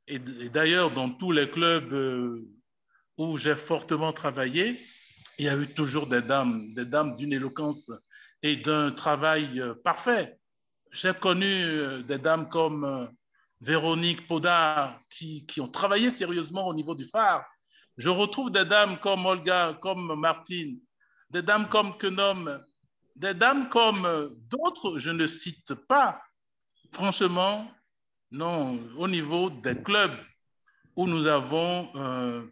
Et d'ailleurs, dans tous les clubs où j'ai fortement travaillé, il y a eu toujours des dames d'une éloquence et d'un travail parfait. J'ai connu des dames comme Véronique Podard qui ont travaillé sérieusement au niveau du phare. Je retrouve des dames comme Olga, comme Martine, des dames comme Kenom, des dames comme d'autres, je ne cite pas. Franchement, non, au niveau des clubs où nous avons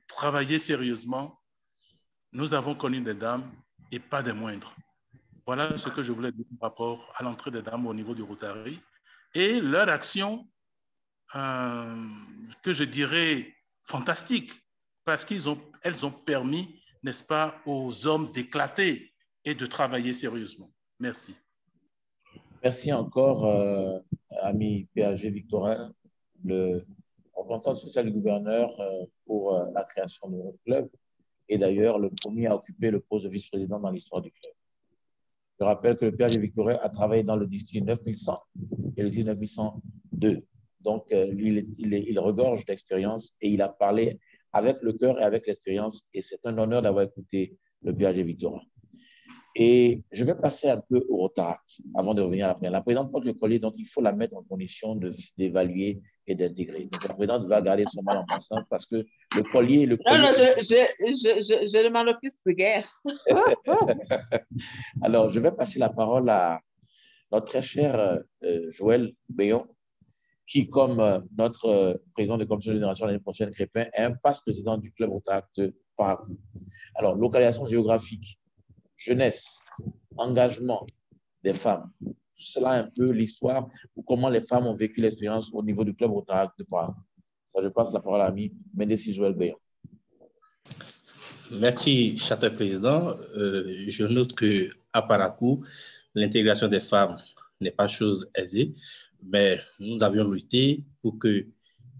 travaillé sérieusement, nous avons connu des dames et pas des moindres. Voilà ce que je voulais dire par rapport à l'entrée des dames au niveau du Rotary et leur action que je dirais fantastique parce qu'elles ont permis, n'est-ce pas, aux hommes d'éclater et de travailler sérieusement. Merci. Merci encore, ami PAG Victorin, le représentant social du gouverneur pour la création de notre club et d'ailleurs le premier à occuper le poste de vice-président dans l'histoire du club. Je rappelle que le PAG Victorin a travaillé dans le district 9100 et le district 9102. Donc, il regorge d'expérience et il a parlé avec le cœur et avec l'expérience et c'est un honneur d'avoir écouté le PAG Victorin. Et je vais passer un peu au Rotaract avant de revenir à la présidente. La présidente porte le collier, donc il faut la mettre en condition d'évaluer et d'intégrer. Donc la présidente va garder son mal en passant parce que le collier... Non, je ne m'en refuse de guère. Alors, je vais passer la parole à notre très cher Joël Béon, qui, comme notre président de commission de génération l'année prochaine, Crépin, est un passe-président du club Rotaract de Paracou. Alors, localisation géographique, jeunesse, engagement des femmes. Tout cela un peu l'histoire ou comment les femmes ont vécu l'expérience au niveau du club Rotaract de Paracou. Ça, je passe la parole à l'ami Médécis Joël Béon. Merci, cher président. Je note qu'à Paracou, l'intégration des femmes n'est pas chose aisée, mais nous avions lutté pour que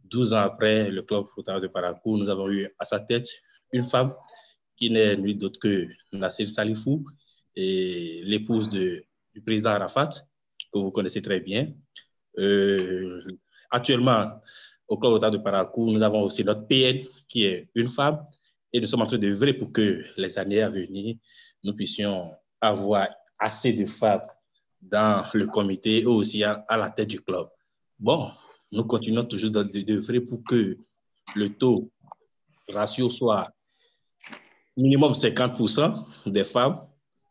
12 ans après le club Rotaract de Paracou, nous avons eu à sa tête une femme qui n'est nulle d'autre que Nassir Salifou, et l'épouse du président Arafat, que vous connaissez très bien. Actuellement, au club Rotaract de Paracou, nous avons aussi notre PN, qui est une femme, et nous sommes en train de œuvrer pour que les années à venir, nous puissions avoir assez de femmes dans le comité et aussi à la tête du club. Bon, nous continuons toujours d'œuvrer pour que le taux ratio soit minimum 50% des femmes.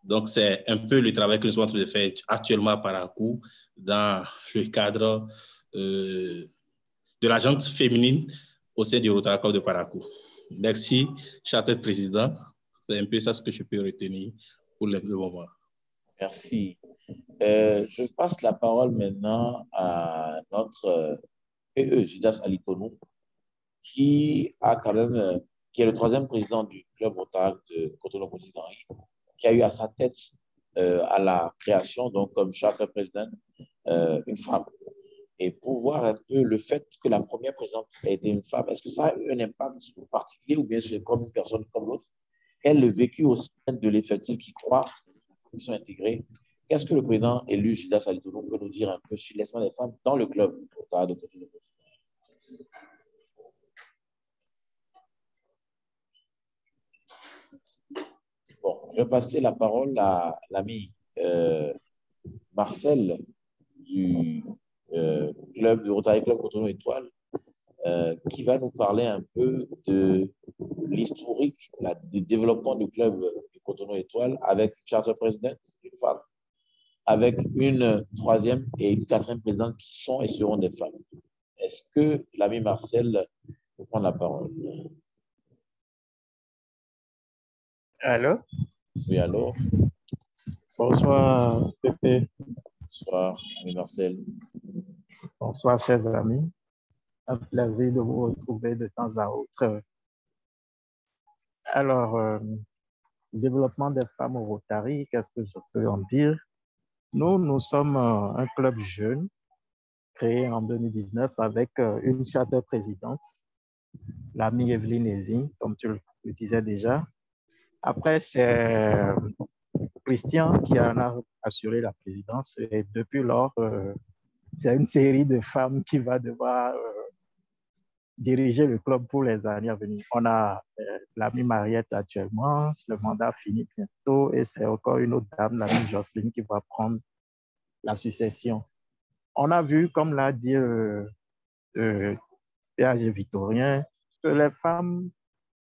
Donc, c'est un peu le travail que nous sommes en train de faire actuellement à Paracou dans le cadre de l'agence féminine au sein du Rotary Club de Paracou. Merci, cher président. C'est un peu ça ce que je peux retenir pour le moment. Merci. Je passe la parole maintenant à notre PE, Judas Alitonou, qui a quand même, qui est le troisième président du club Rotaract de Cotonou-Petit-Henri, qui a eu à sa tête à la création, donc comme charter président, une femme. Et pour voir un peu le fait que la première présidente a été une femme, est-ce que ça a eu un impact particulier ou bien c'est comme une personne comme l'autre? Elle le vécu au sein de l'effectif qui croit, qui sont intégrés. Qu'est-ce que le président élu, Judas Alitonou, peut nous dire un peu sur l'expérience des femmes dans le club Rotaract de Cotonou-Petit-Henri? Bon, je vais passer la parole à l'ami Marcel du club du Rotary Club Cotonou Étoile, qui va nous parler un peu de l'historique du développement du club du Cotonou Étoile avec une charter présidente, une femme, avec une troisième et une quatrième présidente qui sont et seront des femmes. Est-ce que l'ami Marcel peut prendre la parole? Allô? Oui, allô? Bonsoir, Pépé. Bonsoir, ami Marcel. Bonsoir, chers amis. Un plaisir de vous retrouver de temps à autre. Alors, développement des femmes au Rotary, qu'est-ce que je peux en dire? Nous sommes un club jeune, créé en 2019 avec une charte présidente, l'amie Evelyne Ezine, comme tu le disais déjà. Après, c'est Christian qui en a assuré la présidence et depuis lors, c'est une série de femmes qui va devoir diriger le club pour les années à venir. On a l'amie Mariette actuellement, le mandat finit bientôt et c'est encore une autre dame, l'amie Jocelyne, qui va prendre la succession. On a vu, comme l'a dit PAG Victorien, que les femmes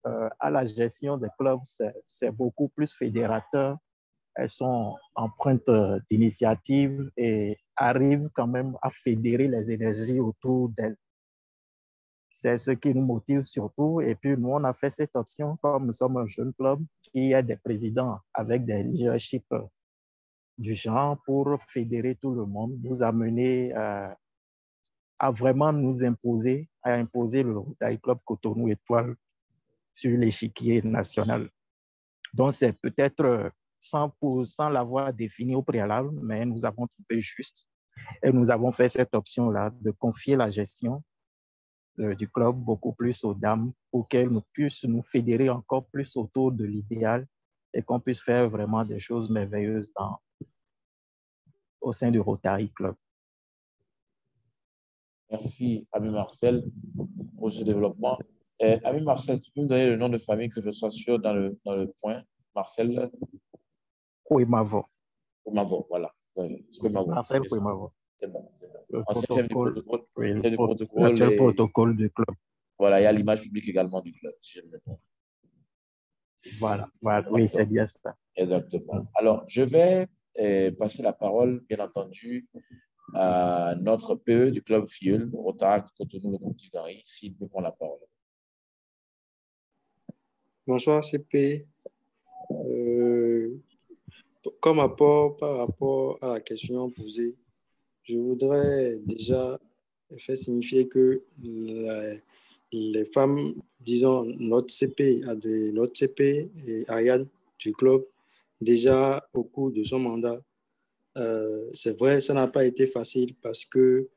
à la gestion des clubs, c'est beaucoup plus fédérateur. Elles sont empreintes d'initiative et arrivent quand même à fédérer les énergies autour d'elles. C'est ce qui nous motive surtout. Et puis, nous, on a fait cette option, comme nous sommes un jeune club, qui a des présidents avec des leaderships du genre pour fédérer tout le monde, nous amener à vraiment nous imposer, à imposer le Rotary Club Cotonou Étoile sur l'échiquier national. Donc, c'est peut-être sans l'avoir défini au préalable, mais nous avons trouvé juste et nous avons fait cette option-là de confier la gestion du club beaucoup plus aux dames pour qu'elles puissent nous fédérer encore plus autour de l'idéal et qu'on puisse faire vraiment des choses merveilleuses au sein du Rotary Club. Merci, ami Marcel, pour ce développement. Ami Marcel, tu peux me donner le nom de famille que je sois sûr dans le point? Marcel Kouemavo. Kouemavo, voilà. Marcel Kouemavo. C'est bon, c'est bon. Le Ancien chef du protocole. Oui, le protocole du club. Voilà, il y a l'image publique également du club, si je ne me trompe. Voilà. Oui, c'est bien ça. Exactement. Alors, je vais passer la parole, bien entendu, à notre PE du club FIEUL, Rotary Cotonou, le Contigari, s'il peut prendre la parole. Bonsoir, CP. Comme apport par rapport à la question posée, je voudrais déjà faire signifier que les femmes, disons, notre CP et Ariane du club, déjà au cours de son mandat, c'est vrai, ça n'a pas été facile parce que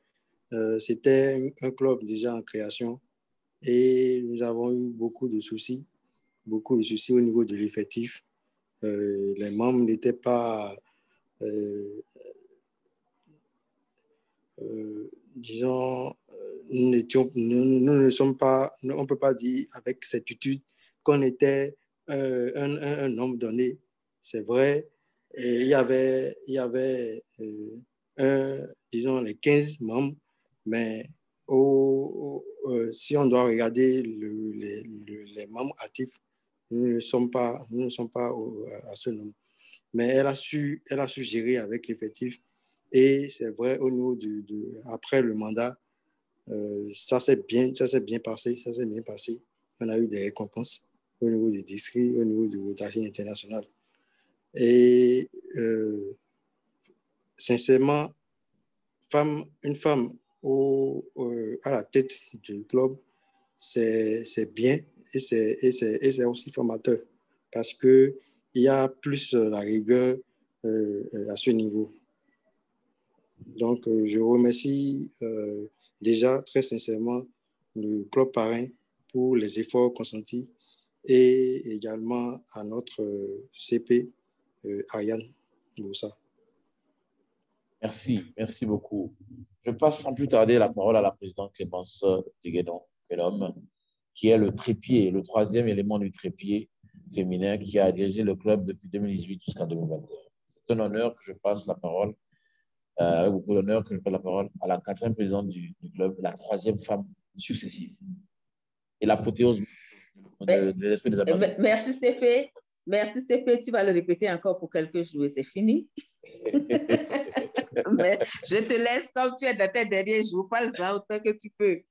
c'était un club déjà en création et nous avons eu beaucoup de soucis au niveau de l'effectif. Les membres n'étaient pas, disons, nous ne sommes pas, on ne peut pas dire avec certitude qu'on était un nombre donné. C'est vrai, il y avait disons, les 15 membres, mais si on doit regarder les membres actifs, nous ne sommes pas à ce nombre. Mais elle a su gérer avec l'effectif. Et c'est vrai, au niveau après le mandat, ça s'est bien passé. On a eu des récompenses au niveau du district, au niveau du Rotary international. Et sincèrement, une femme à la tête du club, c'est bien et c'est aussi formateur parce qu'il y a plus la rigueur à ce niveau. Donc, je remercie déjà très sincèrement le club parrain pour les efforts consentis et également à notre CP, Ariane Boussa. Merci beaucoup. Je passe sans plus tarder la parole à la présidente Clémence Diguédon, qui est le trépied, le troisième élément du trépied féminin qui a dirigé le club depuis 2018 jusqu'en 2022. C'est un honneur que je passe la parole, avec beaucoup d'honneur que je passe la parole à la 4e présidente du club, la 3e femme successive. Et l'apothéose de l'esprit des amateurs. Merci CP. Merci CP, tu vas le répéter encore pour quelques jours et c'est fini. Mais je te laisse comme tu es dans tes derniers jours, parle-en autant que tu peux.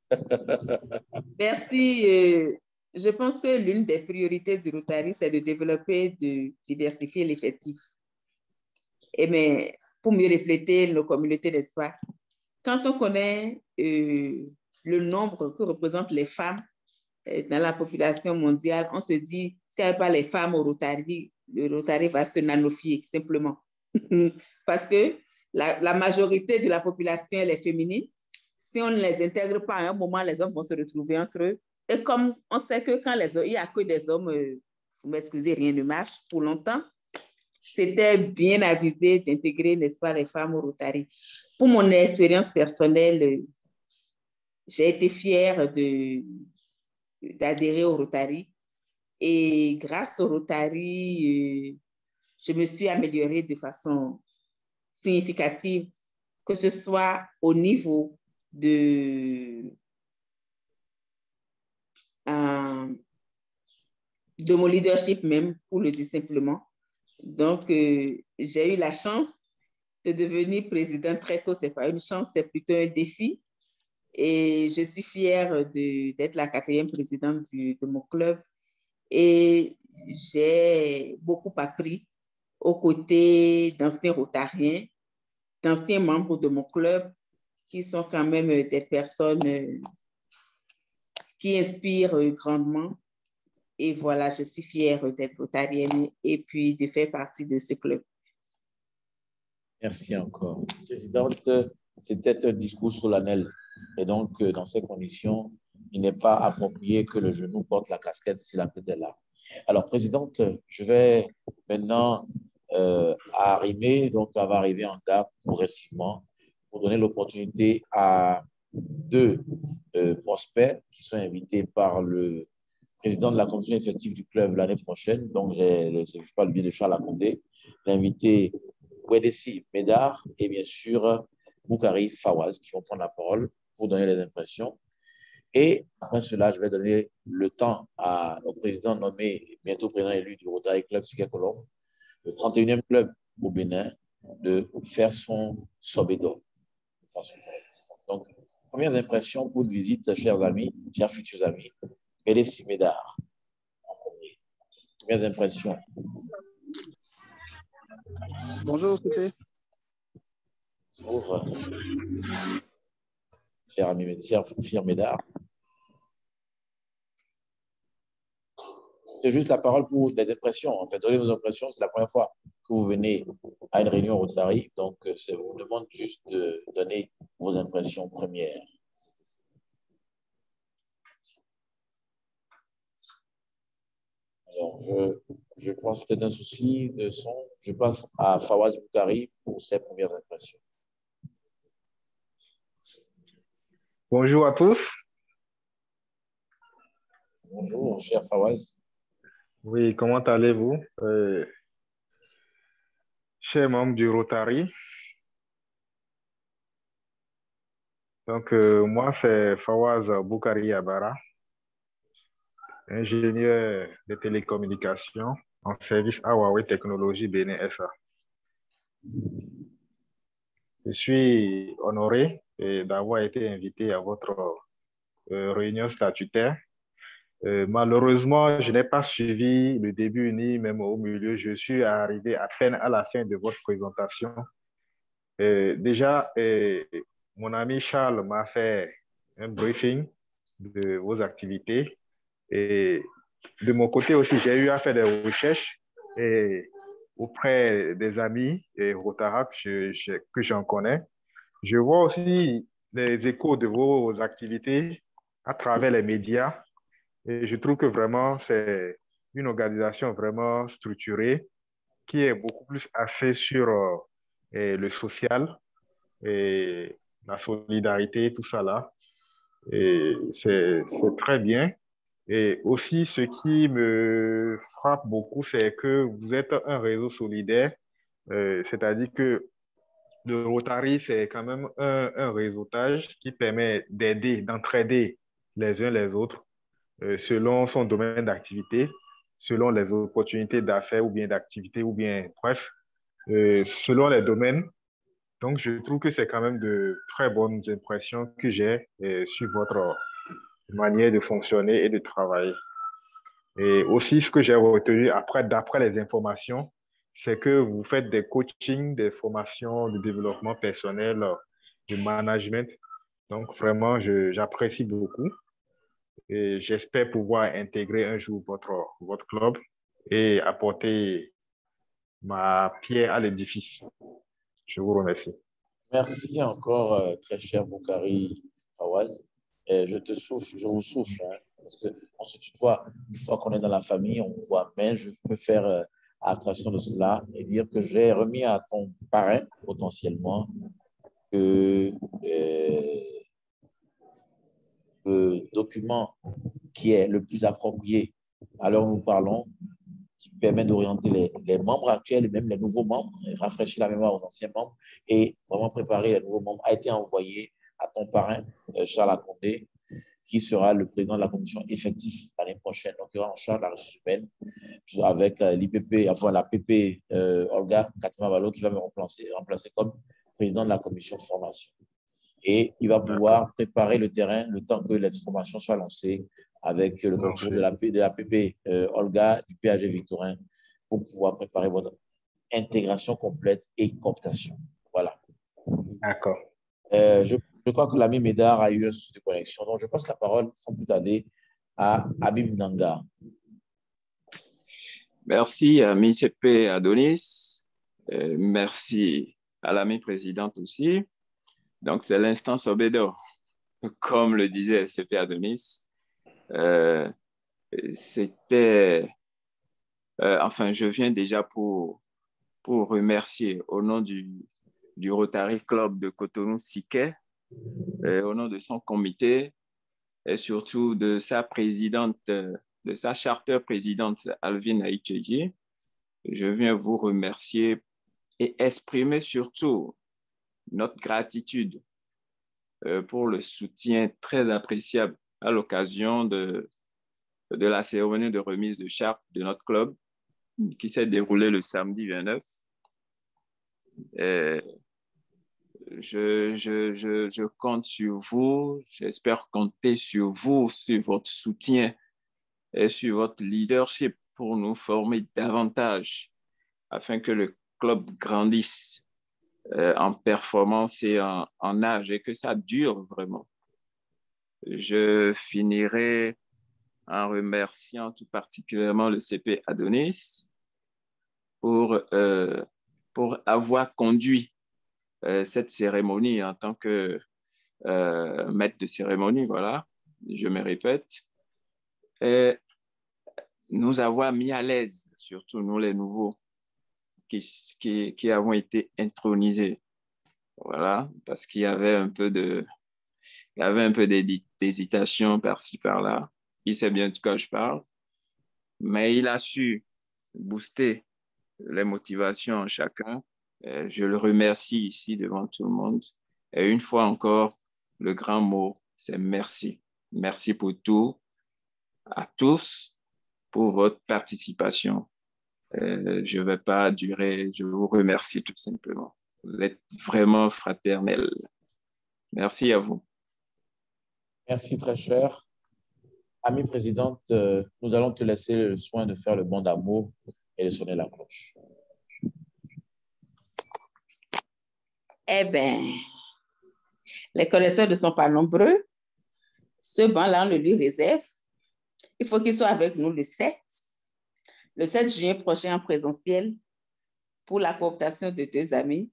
Merci. Je pense que l'une des priorités du Rotary, c'est de développer, de diversifier l'effectif. Mais pour mieux refléter nos communautés, n'est-ce pas? Quand on connaît le nombre que représentent les femmes dans la population mondiale, on se dit, s'il n'y avait pas les femmes au Rotary, le Rotary va se nanofier, simplement. Parce que la majorité de la population, elle est féminine. Si on ne les intègre pas, à un moment, les hommes vont se retrouver entre eux. Et comme on sait que quand il n'y a que des hommes, vous m'excusez, rien ne marche pour longtemps, c'était bien avisé d'intégrer, n'est-ce pas, les femmes au Rotary. Pour mon expérience personnelle, j'ai été fière d'adhérer au Rotary. Et grâce au Rotary, je me suis améliorée de façon significative, que ce soit au niveau de mon leadership même, pour le dire simplement. Donc, j'ai eu la chance de devenir présidente très tôt. Ce n'est pas une chance, c'est plutôt un défi. Et je suis fière d'être la 4e présidente de mon club. Et j'ai beaucoup appris aux côtés d'anciens rotariens, d'anciens membres de mon club, qui sont quand même des personnes qui inspirent grandement. Et voilà, je suis fière d'être rotarienne et puis de faire partie de ce club. Merci encore. Présidente, c'était un discours solennel. Et donc, dans ces conditions, il n'est pas approprié que le genou porte la casquette si la tête est là. Alors, Présidente, je vais maintenant arriver, donc on va arriver en gare progressivement pour donner l'opportunité à 2 prospects qui sont invités par le président de la commission effective du club l'année prochaine. Donc, je parle bien de Charles Akondé, l'invité Wedessi Médard et bien sûr Boukari Fawaz qui vont prendre la parole pour donner les impressions. Et après cela, je vais donner le temps au président nommé, bientôt président élu du Rotary Club Siké-Colombe, le 31e club au Bénin, de faire son sobédo. Donc, premières impressions pour une visite, chers amis, chers futurs amis. Wedessi Médard, en premier. Premières impressions. Bonjour, c'était. Bonjour, cher Médard. C'est juste la parole pour les impressions. En fait, donnez vos impressions. C'est la première fois que vous venez à une réunion Rotary. Donc, je vous demande juste de donner vos impressions premières. Alors, je pense que c'est un souci de son. Je passe à Fawaz Boukari pour ses premières impressions. Bonjour à tous. Bonjour, cher Fawaz. Oui, comment allez-vous? Chers membres du Rotary. Donc, moi, c'est Fawaz Boukari Abara, ingénieur de télécommunications en service à Huawei Technologies Bénin SA. Je suis honoré d'avoir été invité à votre réunion statutaire. Malheureusement, je n'ai pas suivi le début ni même au milieu. Je suis arrivé à peine à la fin de votre présentation. Déjà, mon ami Charles m'a fait un briefing de vos activités. Et de mon côté aussi, j'ai eu à faire des recherches auprès des amis et Rotarac que j'en connais. Je vois aussi les échos de vos activités à travers les médias. Et je trouve que vraiment, c'est une organisation vraiment structurée qui est beaucoup plus axée sur le social et la solidarité, tout ça là. Et c'est très bien. Et aussi, ce qui me frappe beaucoup, c'est que vous êtes un réseau solidaire, c'est-à-dire que le Rotary, c'est quand même un réseautage qui permet d'entraider les uns les autres selon son domaine d'activité, selon les opportunités d'affaires ou bien d'activité ou bien, bref, selon les domaines. Donc, je trouve que c'est quand même de très bonnes impressions que j'ai sur votre manière de fonctionner et de travailler. Et aussi, ce que j'ai retenu d'après les informations, c'est que vous faites des coachings, des formations de développement personnel, de management. Donc, vraiment, j'apprécie beaucoup et j'espère pouvoir intégrer un jour votre club et apporter ma pierre à l'édifice. Je vous remercie. Merci encore, très cher Boukari Fawaz. Je vous souffle, hein, parce qu'on se tutoie une fois qu'on est dans la famille, on voit, mais je peux faire abstraction de cela et dire que j'ai remis à ton parrain, potentiellement, que le document qui est le plus approprié à l'heure où nous parlons, qui permet d'orienter les membres actuels et même les nouveaux membres, rafraîchir la mémoire aux anciens membres et vraiment préparer les nouveaux membres, a été envoyé à ton parrain, Charles Akondé, qui sera le président de la commission effective l'année prochaine. Donc, il aura en charge la ressource humaine avec l'IPP, enfin la PP Olga Katima-Balo qui va me remplacer comme président de la commission formation. Et il va pouvoir préparer le terrain le temps que les formations soient lancées avec le concours de la PP Olga, du PAG Victorin, pour pouvoir préparer votre intégration complète et cooptation. Voilà. D'accord. Je crois que l'ami Médard a eu un souci de connexion, donc je passe la parole sans plus tarder à Habib Nanga. Merci à MICP Adonis. Merci à l'ami présidente aussi. Donc, c'est l'instant Sobedo. Comme le disait CP Adonis, enfin, je viens déjà pour remercier au nom du Rotary Club de Cotonou-Siquet, au nom de son comité et surtout de sa présidente, de sa charter présidente Alvin Aïtcheji. Je viens vous remercier et exprimer surtout notre gratitude pour le soutien très appréciable à l'occasion de la cérémonie de remise de charte de notre club qui s'est déroulée le samedi 29. Je compte sur vous, j'espère compter sur vous, sur votre soutien et sur votre leadership pour nous former davantage afin que le club grandisse en performance et en âge et que ça dure vraiment. Je finirai en remerciant tout particulièrement le CP Adonis pour avoir conduit cette cérémonie en tant que maître de cérémonie, voilà, je me répète, et nous avoir mis à l'aise, surtout nous les nouveaux, qui avons été intronisés, voilà, parce qu'il y avait un peu d'hésitation par-ci, par-là. Il sait bien de quoi je parle, mais il a su booster les motivations en chacun. Je le remercie ici devant tout le monde. Et une fois encore, le grand mot, c'est merci. Merci pour tout, à tous, pour votre participation. Je ne vais pas durer, je vous remercie tout simplement. Vous êtes vraiment fraternels. Merci à vous. Merci très cher. Amie présidente, nous allons te laisser le soin de faire le bond d'amour et de sonner la cloche. Eh bien, les connaisseurs ne sont pas nombreux. Ce banc-là, on le lui réserve. Il faut qu'il soit avec nous le 7 juin prochain en présentiel pour la cooptation de 2 amis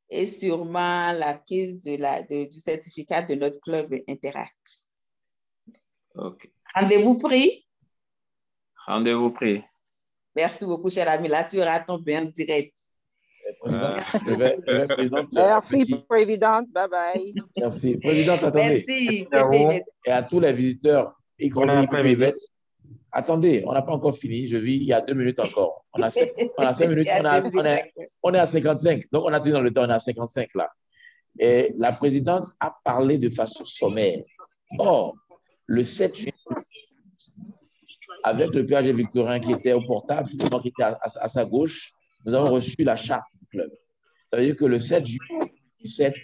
et sûrement la prise du certificat de notre club Interact. Okay. Rendez-vous pris? Rendez-vous pris. Merci beaucoup, cher ami. Là, tu auras ton bain direct. Merci, Présidente. Bye-bye. Merci. Présidente, attendez. Merci. Et à tous les visiteurs, y compris Yvette. Attendez, on n'a pas encore fini. Je vis, il y a 2 minutes encore. On a 5 minutes. On est à 55. Donc, on a tenu dans le temps, on est à 55 là. Et la présidente a parlé de façon sommaire. Or, le 7 juillet, avec le PAG Victorin qui était au portable, donc qui était à sa gauche, nous avons reçu la charte du club. Ça veut dire que le 7 juillet 2017,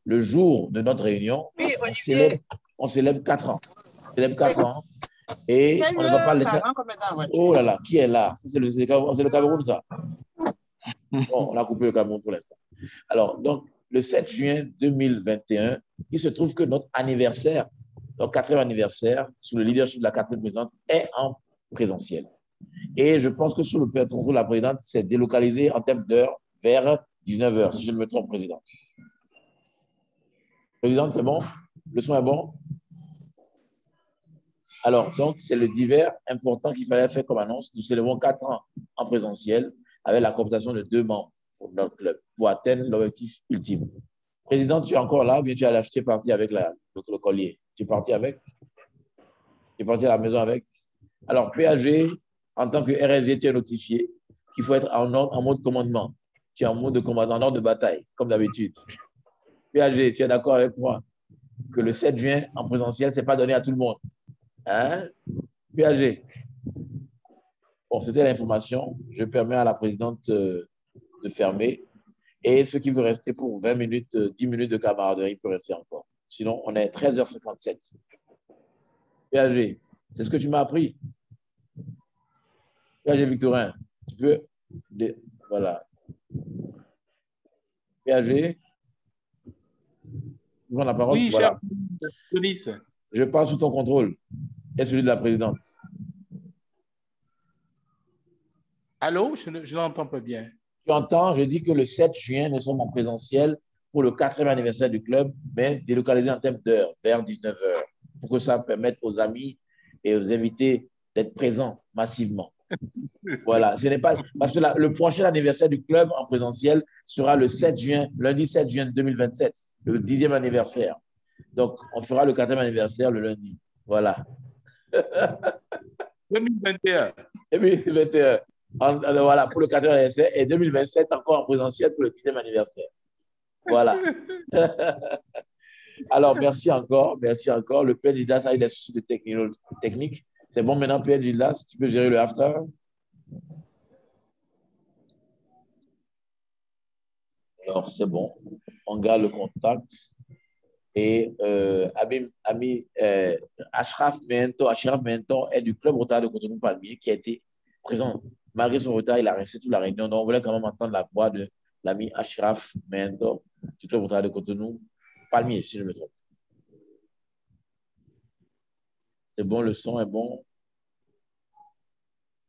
le jour de notre réunion, on célèbre 4 ans. On célèbre 4 ans. Et on ne va pas laisser. Oh là là, qui est là? C'est le Cameroun, ça. Bon, on a coupé le Cameroun pour l'instant. Alors, donc, le 7 juin 2021, il se trouve que notre anniversaire, notre 4e anniversaire, sous le leadership de la 4e présidente, est en présentiel. Et je pense que sous le contrôle de la présidente, c'est délocalisé en termes d'heure vers 19h, si je ne me trompe, présidente. Présidente, c'est bon? Le son est bon? Alors, donc, c'est le divers important qu'il fallait faire comme annonce. Nous célébrons 4 ans en présentiel avec la cooptation de 2 membres pour notre club pour atteindre l'objectif ultime. Président, tu es encore là ou bien tu es parti avec le collier? Tu es parti avec? Tu es parti à la maison avec? Alors, PAG, en tant que RSG, tu es notifié qu'il faut être en mode commandement. Tu es en mode de commandement, en ordre de bataille, comme d'habitude. PAG, tu es d'accord avec moi que le 7 juin, en présentiel, ce n'est pas donné à tout le monde. Hein? PAG. Bon, c'était l'information. Je permets à la présidente de fermer. Et ceux qui veulent rester pour 20 minutes, 10 minutes de camaraderie peuvent rester encore. Sinon, on est 13h57. PAG, c'est ce que tu m'as appris. PAG Victorin, tu peux... Voilà. PAG, tu prends la parole. Oui, voilà. cher Denis. Je passe sous ton contrôle et celui de la présidente. Allô, je n'entends pas bien. Tu entends, je dis que le 7 juin, nous sommes en présentiel pour le 4e anniversaire du club, mais délocalisé en termes d'heure, vers 19h, pour que ça permette aux amis et aux invités d'être présents massivement. Voilà, ce n'est pas parce que le prochain anniversaire du club en présentiel sera le 7 juin, lundi 7 juin 2027, le 10e anniversaire. Donc, on fera le 4e anniversaire le lundi. Voilà. 2021. 2021. Voilà, pour le 4e anniversaire et 2027 encore en présentiel pour le 10e anniversaire. Voilà. Alors, merci encore. Merci encore. Le Père Gildas a eu des soucis de technique. C'est bon maintenant, Père Gildas, tu peux gérer le after? Alors, c'est bon. On garde le contact. Et Ashraf Mento est du club Rotary de Cotonou-Palmier qui a été présent. Malgré son retard, il a resté toute la réunion. Donc, on voulait quand même entendre la voix de l'ami Ashraf Mento du club Rotary de Cotonou-Palmier, si je me trompe. C'est bon, le son est bon.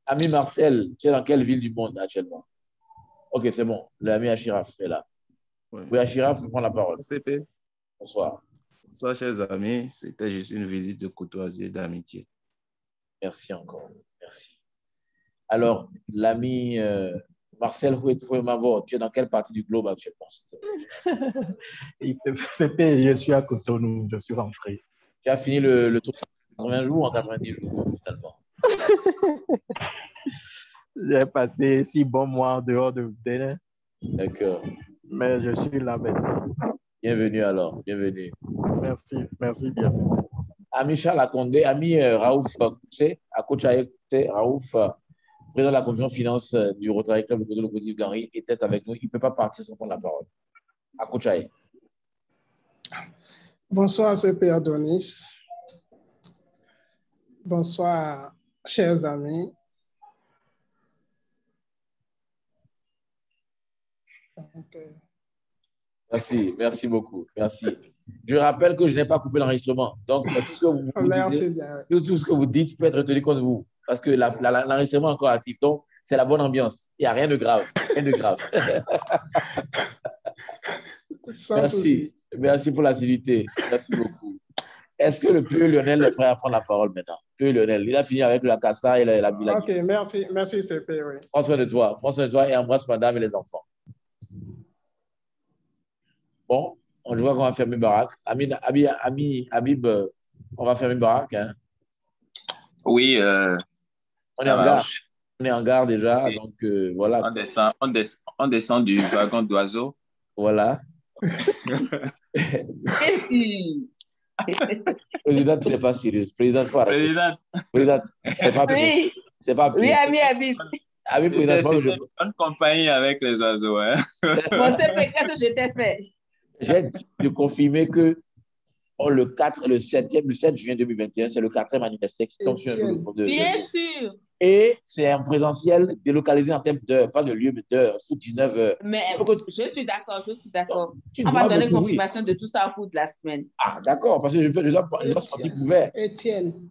Ami Marcel, tu es dans quelle ville du monde actuellement? Ok, c'est bon. L'ami Ashraf est là. Oui, Ashraf, prends la parole. CP. Bonsoir. Bonsoir, chers amis. C'était juste une visite de courtoisie et d'amitié. Merci encore. Merci. Alors, l'ami Marcel Houet-Mavo, tu es dans quelle partie du globe actuellement? Je suis à Cotonou, je suis rentré. Tu as fini le tour en 80 jours ou en 90 jours, finalement? J'ai passé 6 bons mois en dehors de Bénin. D'accord. Mais je suis là maintenant. Bienvenue alors, bienvenue. Merci, merci bien. Ami Charles Akondé, ami Raouf Koussé, à Kochaye Koussé, Raouf, président de la commission finance du Rotary Club de Cotonou-Locomotive-Gary, était avec nous. Il ne peut pas partir sans prendre la parole. À Kochaye. Bonsoir, CP Adonis. Bonsoir, chers amis. Merci, merci beaucoup. Merci. Je rappelle que je n'ai pas coupé l'enregistrement. Donc, tout ce que tout ce que vous dites peut être retenu contre vous. Parce que l'enregistrement est encore actif. Donc, c'est la bonne ambiance. Il n'y a rien de grave. Rien de grave. Merci. Merci pour l'assiduité. Merci beaucoup. Est-ce que le Peu Lionel est prêt à prendre la parole maintenant? Peu Lionel, il a fini avec la cassa et la bilagui. Ok, merci. Merci, CP. Oui. Prends soin de toi. Prends soin de toi et embrasse madame et les enfants. Bon, je vois qu'on va fermer Barak. Habib, on va fermer Barak. Hein? Oui, on est en gare. On est en gare déjà, oui. Donc voilà. On descend du wagon d'oiseau. Voilà. Président, tu n'es pas sérieux. Président, faut arrêter. Président, c'est pas oui. C'est pas oui, Habib. Habib, président, c'est une compagnie avec les oiseaux. Hein? Bon, qu'est-ce que je t'ai fait? J'ai dit de confirmer que le 7 juin 2021, c'est le 4e anniversaire qui tombe sur un jour de... Bien sûr. Et c'est en présentiel délocalisé en termes d'heures, pas de lieu, mais d'heures, sous 19 heures. Mais je suis d'accord, Tu On va dois donner me couvrir. confirmation de tout ça au cours de la semaine. Ah, d'accord, parce que je dois sortir couvert. Étienne.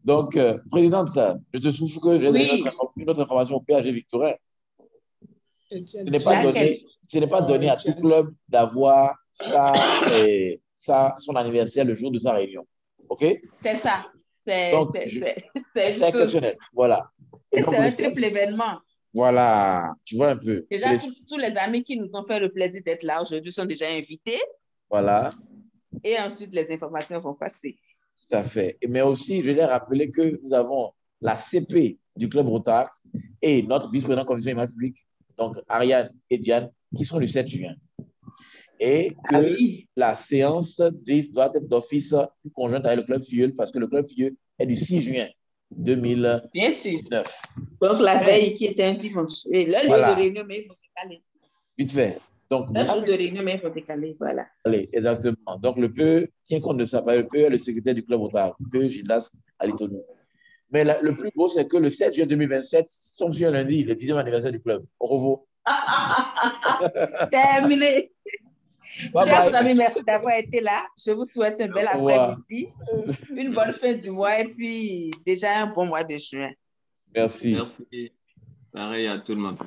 Donc, présidente, je te souffle que j'ai Oui. une autre information au PAG Victorin. Étienne. Ce n'est pas donné à tout club d'avoir son anniversaire le jour de sa réunion. OK? C'est ça. C'est exceptionnel. Voilà. C'est un triple événement. Voilà. Tu vois un peu. Déjà, tous les amis qui nous ont fait le plaisir d'être là aujourd'hui sont déjà invités. Voilà. Et ensuite, les informations vont passer. Tout à fait. Mais aussi, je vais rappeler que nous avons la CP du Club Rotaract et notre vice-président de la commission image publique, donc Ariane et Diane, qui sont le 7 juin. Et que la séance doit être d'office conjointe avec le Club Filleul parce que le Club Filleul est du 6 juin 2019. Bien sûr. Donc, la veille qui était un dimanche. Et le lieu de réunion, mais il faut décaler. Vite fait. Donc, le jour de réunion, mais il faut décaler. Voilà. Allez, exactement. Donc, le PE tient compte de ça. Le PE est le secrétaire du Club Rotaract, le PE Gildas Alitonou. Mais le plus beau, c'est que le 7 juin 2027 tombe sur un lundi, le 10e anniversaire du club. Au revoir. Terminé. Chers amis, merci d'avoir été là. Je vous souhaite un bel après-midi, une bonne fin du mois et puis déjà un bon mois de juin. Merci. Merci. Pareil à tout le monde.